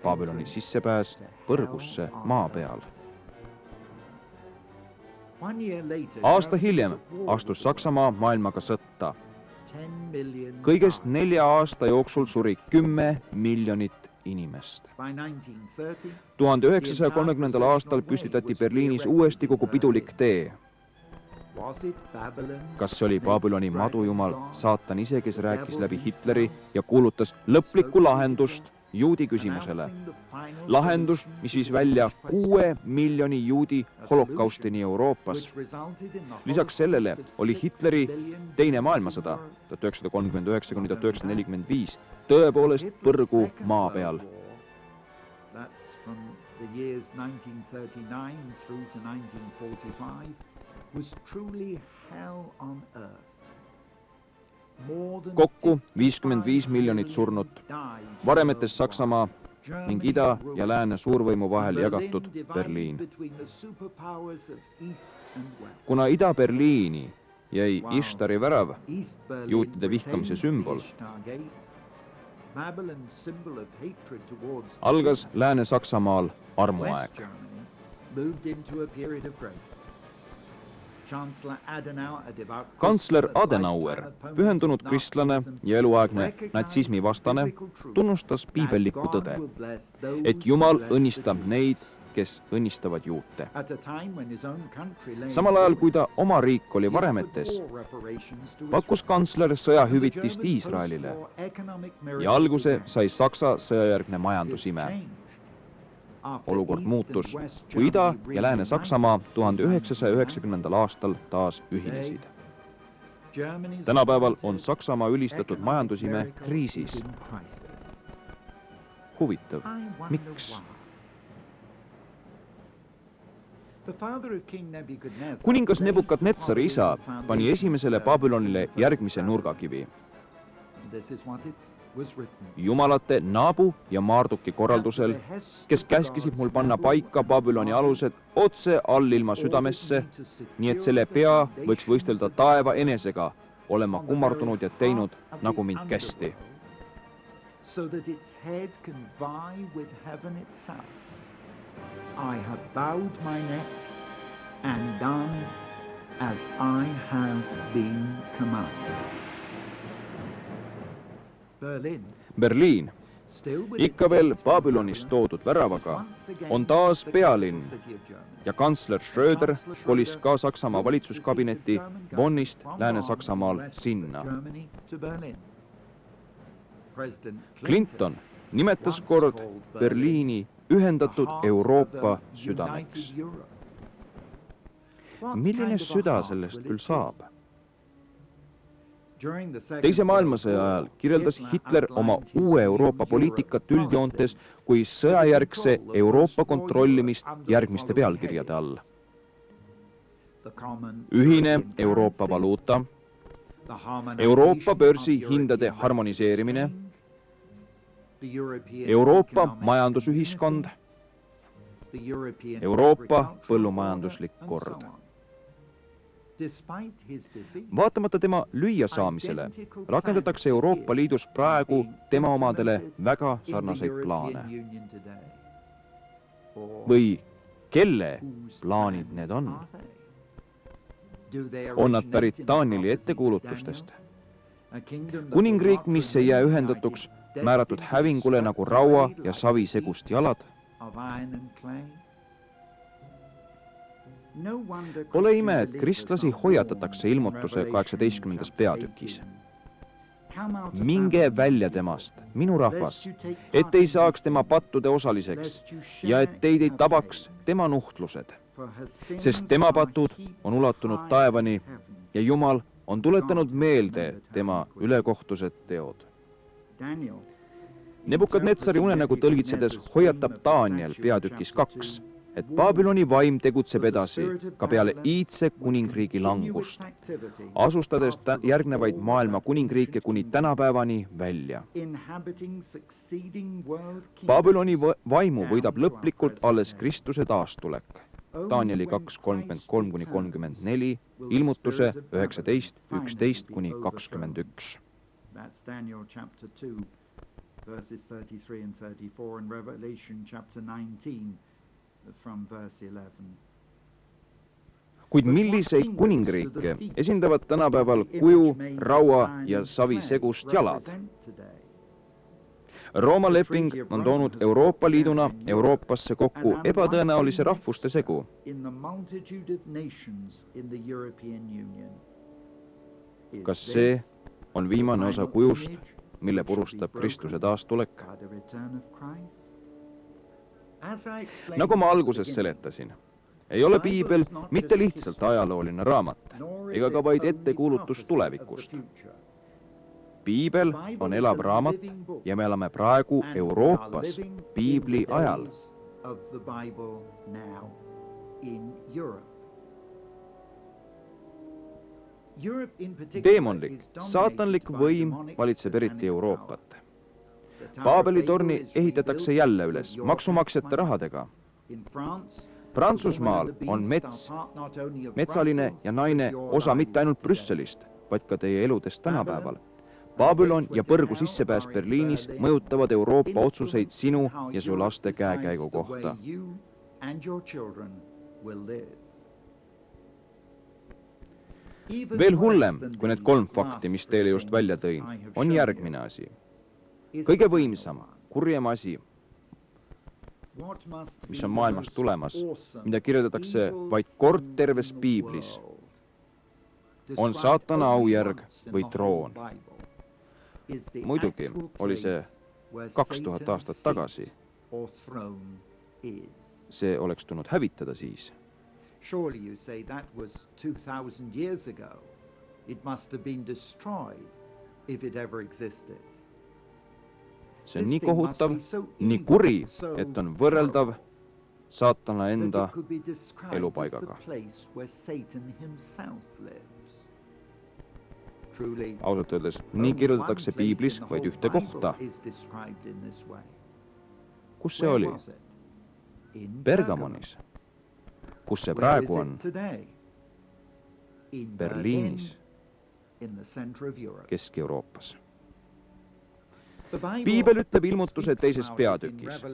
Babyloni sissepääs põrgusse maa peal. Aasta hiljem astus Saksamaa maailmaga sõtta. Kõigest 4 aasta jooksul suri 10 miljonit inimest. 1930. aastal püstitati Berliinis uuesti kogu pidulik tee. Kas see oli Babyloni madujumal saatan ise, kes rääkis läbi Hitleri ja kuulutas lõplikku lahendust juudi küsimusele? Lahendust, mis viis välja 6 miljoni juudi holokaustini Euroopas. Lisaks sellele oli Hitleri teine maailmasõda 1939–1945 tõepoolest põrgu maa peal. Kokku 55 miljonit surnut, varemetes Saksamaa ning ida ja lääne suurvõimu vahel jagatud Berliin. Kuna Ida-Berliini jäi Ishtari värav, juutide vihkamise sümbol, algas Lääne-Saksamaal armuaeg. Kantsler Adenauer, pühendunud kristlane ja eluaegne natsismi vastane, tunnustas piibellikku tõde, et Jumal õnnistab neid, kes õnnistavad juute. Samal ajal, kui ta oma riik oli varemetes, pakkus kantsler sõjahüvitist Iisraelile ja alguse sai Saksa sõjajärgne majandusime. Olukord muutus, kui Ida- ja Lääne-Saksamaa 1990. aastal taas ühinesid. Tänapäeval on Saksamaa ülistatud majandusime kriisis. Huvitav, miks? Kuningas Nebukadnetsari isa pani esimesele Babylonile järgmise nurgakivi. jumalate Nabu ja Marduki korraldusel, kes käskisid mul panna paika Babyloni alused otse allilma südamesse, nii et selle pea võiks võistelda taeva enesega, olema kummardunud ja teinud, nagu mind kästi. So that its head can vie with heaven itself. I have bowed my neck and done as I have been commanded. Berliin, ikka veel Babylonist toodud väravaga, on taas pealinn ja kantsler Schröder kolis ka Saksamaa valitsuskabinetti Bonnist Lääne-Saksamaal sinna. Clinton nimetas kord Berliini ühendatud Euroopa südameks. Milline süda sellest küll saab? Teise maailmasõja ajal kirjeldas Hitler oma uue Euroopa poliitikat üldjoontes kui sõjajärgse Euroopa kontrollimist järgmiste pealkirjade all. Ühine Euroopa valuuta, Euroopa börsi hindade harmoniseerimine, Euroopa majandusühiskond, Euroopa põllumajanduslik kord. Vaatamata tema lüüasaamisele rakendatakse Euroopa Liidus praegu tema omadele väga sarnaseid plaane. Või kelle plaanid need on? On nad pärit Danieli ettekuulutustest? Kuningriik, mis ei jää ühendatuks, määratud hävingule nagu raua ja savi segust jalad? Pole ime, et kristlasi hoiatatakse ilmutuse 18. peatükis. Minge välja temast, minu rahvas, et ei saaks tema pattude osaliseks ja et teid ei tabaks tema nuhtlused, sest tema patud on ulatunud taevani ja Jumal on tuletanud meelde tema ülekohtused teod. Nebukadnetsari unenägu tõlgitsedes hoiatab Daniel peatükis 2, et Babyloni vaim tegutseb edasi ka peale iidse kuningriigi langust, asustades järgnevaid maailma kuningriike kuni tänapäevani välja. Babyloni vaimu võidab lõplikult alles Kristuse taastulek. Danieli 2:33-34, ilmutuse 19:11-21. That's Daniel chapter 2, verses 33 and 34, and Revelation chapter 19, from verse 11. Kuid milliseid kuningriike esindavad tänapäeval kuju, raua ja savi segust jalad? Rooma leping on toonud Euroopa Liiduna Euroopasse kokku ebatõenäolise rahvuste segu. Kas see on viimane osa kujust, mille purustab Kristuse taastulek? Nagu ma alguses seletasin, ei ole Piibel mitte lihtsalt ajalooline raamat ega ka vaid ettekuulutus tulevikust. Piibel on elav raamat ja me elame praegu Euroopas Piibli ajal. Deemonlik, saatanlik võim valitseb eriti Euroopat. Paabeli torni ehitatakse jälle üles maksumaksjate rahadega. Prantsusmaal on metsaline ja naine osa mitte ainult Brüsselist, vaid ka teie eludest tänapäeval. Babylon ja põrgu sissepääs Berliinis mõjutavad Euroopa otsuseid sinu ja su laste käekäigu kohta. Veel hullem kui need 3 fakti, mis teile just välja tõin, on järgmine asi. Kõige võimsam, kurjem asi, mis on maailmast tulemas, mida kirjeldatakse vaid kord terves Piiblis, on saatana aujärg või troon. Muidugi oli see 2000 aastat tagasi. See oleks tulnud hävitada siis. Surely you say that was 2000 years ago. It must have been destroyed if it ever existed. See on nii kohutav, nii kuri, et on võrreldav saatana enda elupaigaga. Ausalt öeldes, nii kirjeldatakse piiblis vaid ühte kohta. Kus see oli? Bergamonis. Kus see praegu on? Berliinis, Kesk-Euroopas. Piibel ütleb ilmutuse teises peatükis.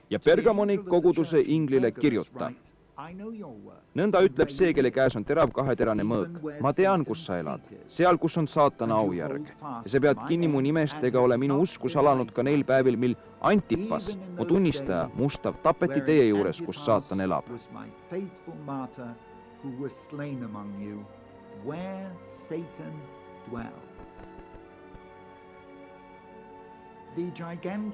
Ja Bergamoni koguduse inglile kirjuta. Nõnda ütleb see, kelle käes on terav kaheterane mõõk. Ma tean, kus sa elad, seal, kus on saatana aujärg. Ja sa pead kinni mu nimest ega ole minu usku salanud ka neil päevil, mil Antipas, mu tunnistaja, mustav, tapeti teie juures, kus saatan elab.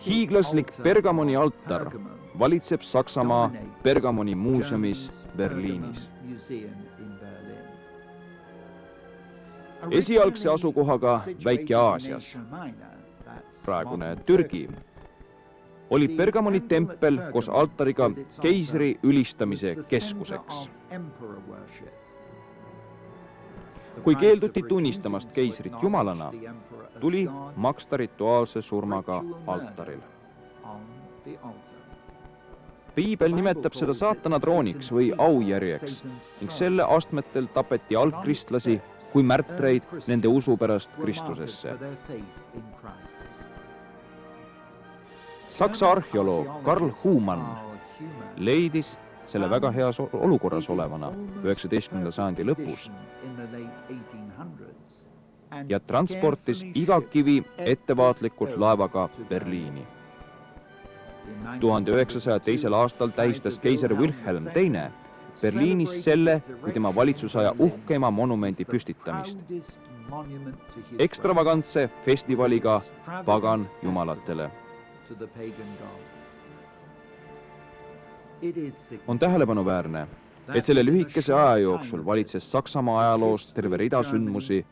Hiiglaslik Bergamoni altar valitseb Saksamaa Bergamoni muuseumis Berliinis. Esialgse asukohaga Väike-Aasias, praegune Türgi, oli Bergamoni tempel koos altariga keisri ülistamise keskuseks. Kui keelduti tunnistamast keisrit jumalana, tuli maksta rituaalse surmaga altaril. Piibel nimetab seda saatana trooniks või aujärjeks ning selle astmetel tapeti algkristlasi kui märtreid nende usu pärast Kristusesse. Saksa arheoloog Karl Humann leidis selle väga heas olukorras olevana 19. sajandi lõpus ja transportis iga kivi ettevaatlikult laevaga Berliini. 1902. aastal tähistas keiser Wilhelm II Berliinis selle kui tema valitsusaja uhkeima monumendi püstitamist, ekstravagantse festivaliga pagan jumalatele. On tähelepanuväärne, et selle lühikese aja jooksul valitses Saksamaa ajaloos terve rida sündmusi,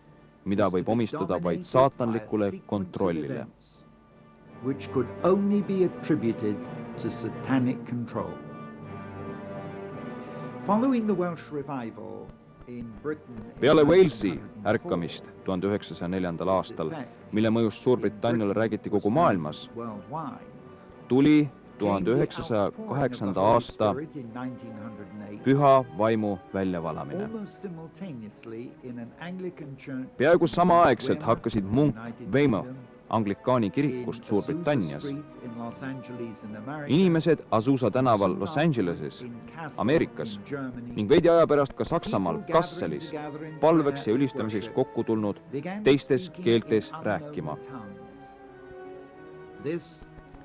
mida võib omistada vaid saatanlikule kontrollile. Peale Walesi ärkamist 1904. aastal, mille mõjust Suurbritanniale räägiti kogu maailmas, tuli 1908. aasta püha vaimu väljavalamine. Peaaegu samaaegselt hakkasid Munk Weymouth anglikaani kirikust Suurbritannias, inimesed Azusa tänaval Los Angeleses, Ameerikas ning veidi aja pärast ka Saksamaal Kasselis palveks ja ülistamiseks kokku tulnud teistes keeltes rääkima.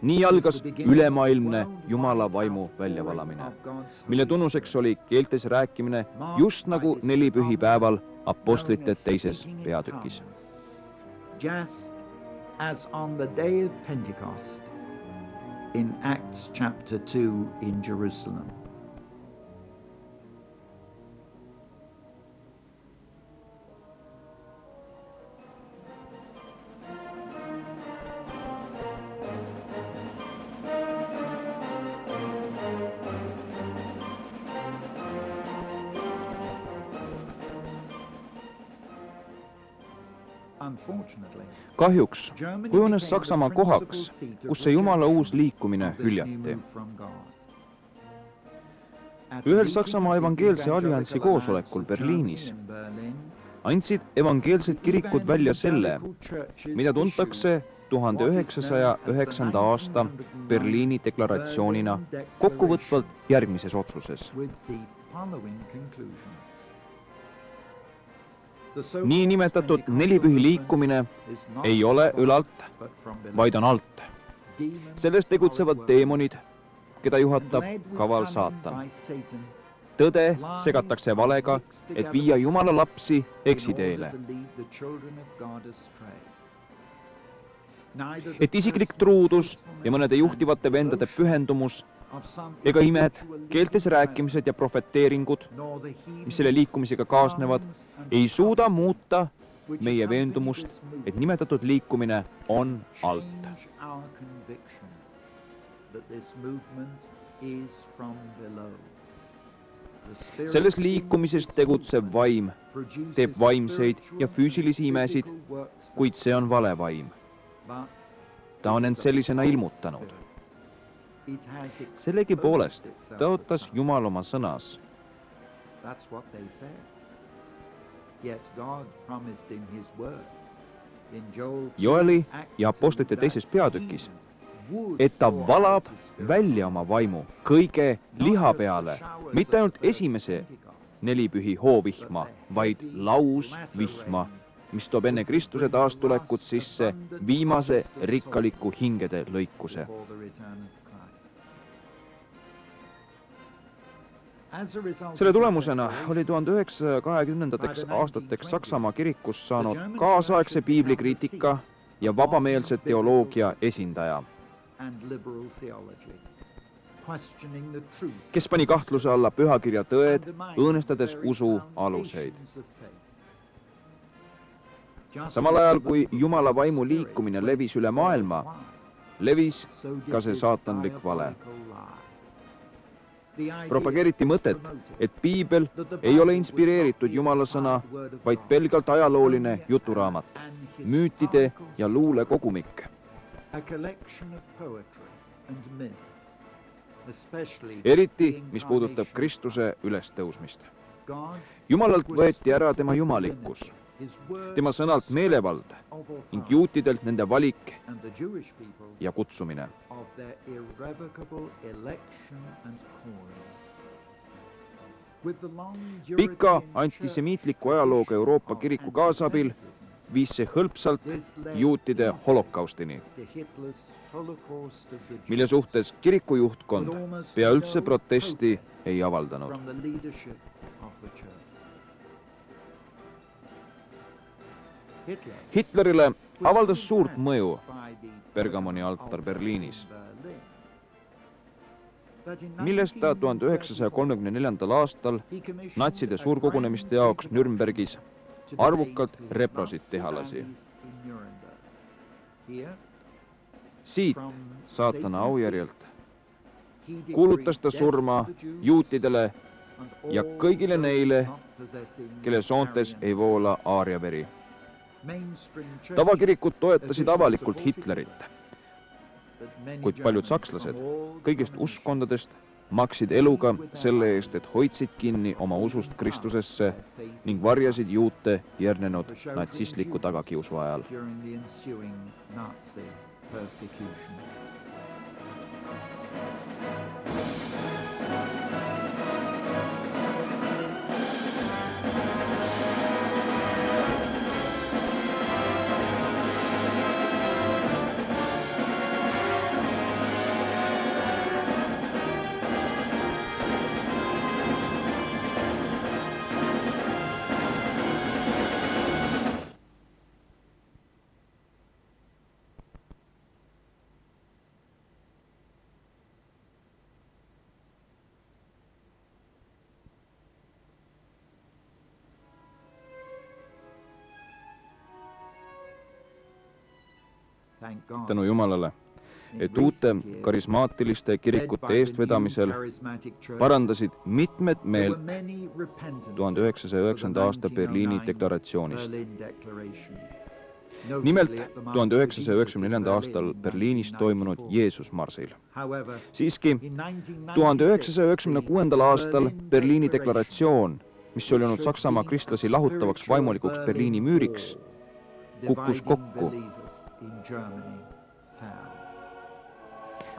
Nii algas ülemaailmne Jumala vaimu väljavalamine, mille tunnuseks oli keeltes rääkimine just nagu nelipühipäeval apostlite teises peatükis. Just as on the day of Pentecost in Acts chapter 2 in Jerusalem. Kahjuks kujunes Saksamaa kohaks, kus see Jumala uus liikumine hüljati. Ühel Saksamaa evangeelse alliansi koosolekul Berliinis andsid evangeelsed kirikud välja selle, mida tuntakse 1909. aasta Berliini deklaratsioonina kokkuvõtvalt järgmises otsuses. Nii nimetatud nelipühi liikumine ei ole ülalt, vaid on alt. Selles tegutsevad teemonid, keda juhatab kaval saatan. Tõde segatakse valega, et viia Jumala lapsi eksiteele. Et isiklik truudus ja mõnede juhtivate vendade pühendumus ega imed, keeltes rääkimised ja profeteeringud, mis selle liikumisega kaasnevad, ei suuda muuta meie veendumust, et nimetatud liikumine on alt. selles liikumises tegutsev vaim teeb vaimseid ja füüsilisi imesid, kuid see on vale vaim. Ta on end sellisena ilmutanud. Sellegipoolest tõotas Jumal oma sõnas. Joeli ja apostlite teises peatükis, et ta valab välja oma vaimu kõige liha peale, mitte ainult esimese nelipühi hoovihma, vaid lausvihma, mis toob enne Kristuse taastulekut sisse viimase rikkaliku hingede lõikuse. Selle tulemusena oli 1920. aastateks Saksamaa kirikus saanud kaasaegse piiblikriitika ja vabameelse teoloogia esindaja, kes pani kahtluse alla pühakirja tõed, õõnestades usu aluseid. Samal ajal, kui Jumala vaimu liikumine levis üle maailma, levis ka see saatanlik vale. Propageeriti mõtet, et piibel ei ole inspireeritud Jumala sõna, vaid pelgalt ajalooline juturaamat, müütide ja luule kogumik. Eriti, mis puudutab Kristuse ülestõusmist. Jumalalt võeti ära tema jumalikkus, tema sõnalt meelevald ning juutidelt nende valik ja kutsumine. Pika antisemiitliku ajalooga Euroopa kiriku kaasabil viis see hõlpsalt juutide holokaustini, mille suhtes kiriku juhtkond pea üldse protesti ei avaldanud. Hitlerile avaldas suurt mõju Pergamoni altar Berliinis, millest ta 1934. aastal natside suurkogunemiste jaoks Nürnbergis arvukalt reprosid teha lasi. Siit saatana aujärjelt kuulutas ta surma juutidele ja kõigile neile, kelle soontes ei voola aariaveri. Tavakirikud toetasid avalikult Hitlerit, kuid paljud sakslased kõigist uskondadest maksid eluga selle eest, et hoidsid kinni oma usust Kristusesse ning varjasid juute järgnenud natsistliku tagakiusu ajal. Tänu Jumalale, et uute karismaatiliste kirikute eestvedamisel parandasid mitmed meelt 1909. aasta Berliini deklaratsioonist. Nimelt 1994. aastal Berliinis toimunud Jeesusmarsil. Siiski 1996. aastal Berliini deklaratsioon, mis oli olnud Saksamaa kristlasi lahutavaks vaimulikuks Berliini müüriks, kukkus kokku.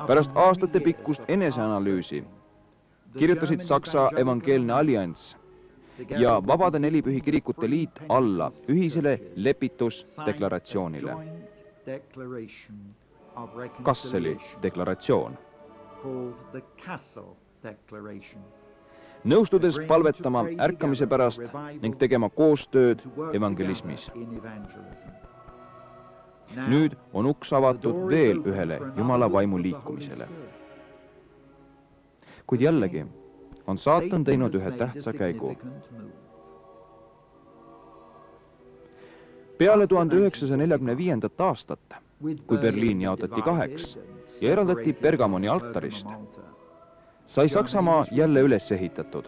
Pärast aastate pikkust eneseanalüüsi kirjutasid Saksa Evangeelne Allianss ja Vabade Nelipühi Kirikute Liit alla ühisele lepitusdeklaratsioonile, Kasseli deklaratsioon, nõustudes palvetama ärkamise pärast ning tegema koostööd evangelismis. Nüüd on uks avatud veel ühele Jumala vaimu liikumisele. Kuid jällegi on saatan teinud ühe tähtsa käigu. Peale 1945. aastat, kui Berliin jaotati kaheks ja eraldati Pergamoni altarist, sai Saksamaa jälle üles ehitatud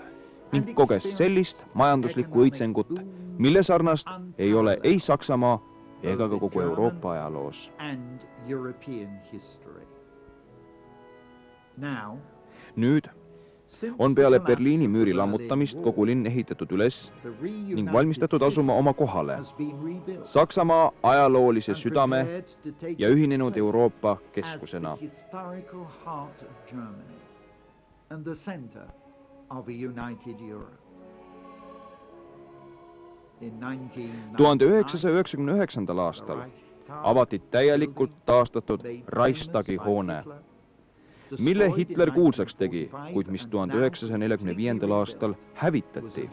ning koges sellist majanduslikku õitsengut, mille sarnast ei ole ei Saksamaa ega ka kogu Euroopa ajaloos. Nüüd on peale Berliini müüri lammutamist kogu linn ehitatud üles ning valmistatud asuma oma kohale Saksamaa ajaloolise südame ja ühinenud Euroopa keskusena. 1999. aastal avati täielikult taastatud Reichstagi hoone, mille Hitler kuulsaks tegi, kuid mis 1945. aastal hävitati.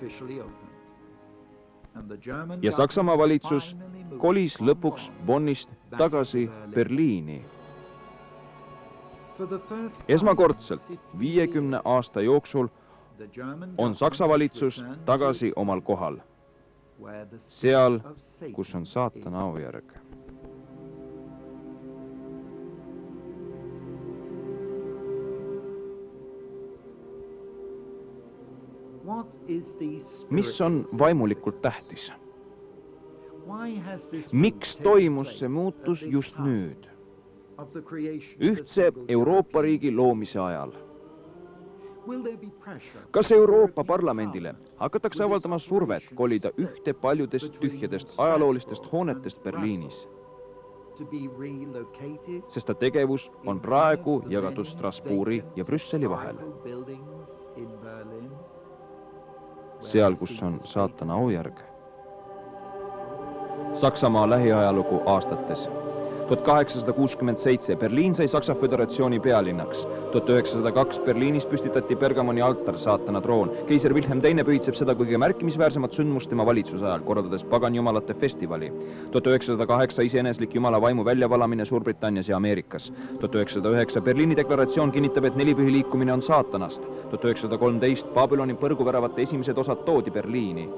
Ja Saksamaa valitsus kolis lõpuks Bonnist tagasi Berliini. Esmakordselt 50 aasta jooksul on Saksa valitsus tagasi omal kohal, seal, kus on saatana aujärg. Mis on vaimulikult tähtis? Miks toimus see muutus just nüüd? Ühtse Euroopa riigi loomise ajal. Kas Euroopa Parlamendile hakatakse avaldama survet kolida ühte paljudest tühjadest ajaloolistest hoonetest Berliinis? Sest ta tegevus on praegu jagatud Strasbourgi ja Brüsseli vahel. Seal, kus on saatana aujärg. Saksamaa lähiajalugu aastates. 1867 Berliin sai Saksa Föderatsiooni pealinnaks. 1902 Berliinis püstitati Pergamoni altar, saatana troon. Keiser Wilhelm II pühitseb seda kõige märkimisväärsemat sündmust tema valitsuse ajal, korraldades paganjumalate festivali. 1908 iseeneslik jumala vaimu väljavalamine Suurbritannias ja Ameerikas. 1909 Berliini deklaratsioon kinnitab, et nelipühi liikumine on saatanast. 1913 Babyloni põrguväravate esimesed osad toodi Berliini.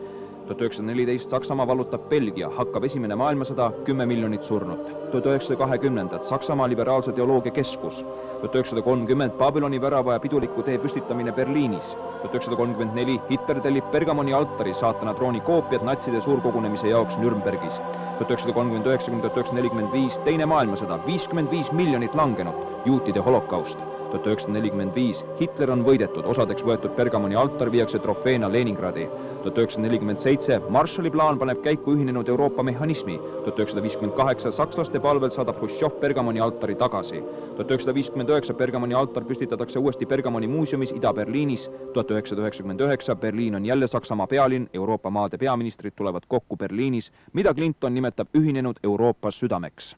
1914 Saksamaa vallutab Belgia, hakkab esimene maailmasõda, 10 miljonit surnut. 1920 Saksamaa liberaalse teoloogia keskus. 1930 Babyloni värava ja piduliku tee püstitamine Berliinis. 1934 Hitler tellib Pergamoni altari, saatana trooni koopiad natside suurkogunemise jaoks Nürnbergis. 1939–1945 teine maailmasõda, 55 miljonit langenut, juutide holokaust. 1945 Hitler on võidetud, osadeks võetud Pergamoni altar viiakse trofeena Leningradi. 1947 Marshalli plaan paneb käiku ühinenud Euroopa mehhanismi. 1958 sakslaste palvel saadab Hruštšov Pergamoni altari tagasi. 1959 Pergamoni altar püstitatakse uuesti Pergamoni muuseumis Ida-Berliinis. 1999 Berliin on jälle Saksamaa pealinn, Euroopa maade peaministrid tulevad kokku Berliinis, mida Clinton nimetab ühinenud Euroopa südameks.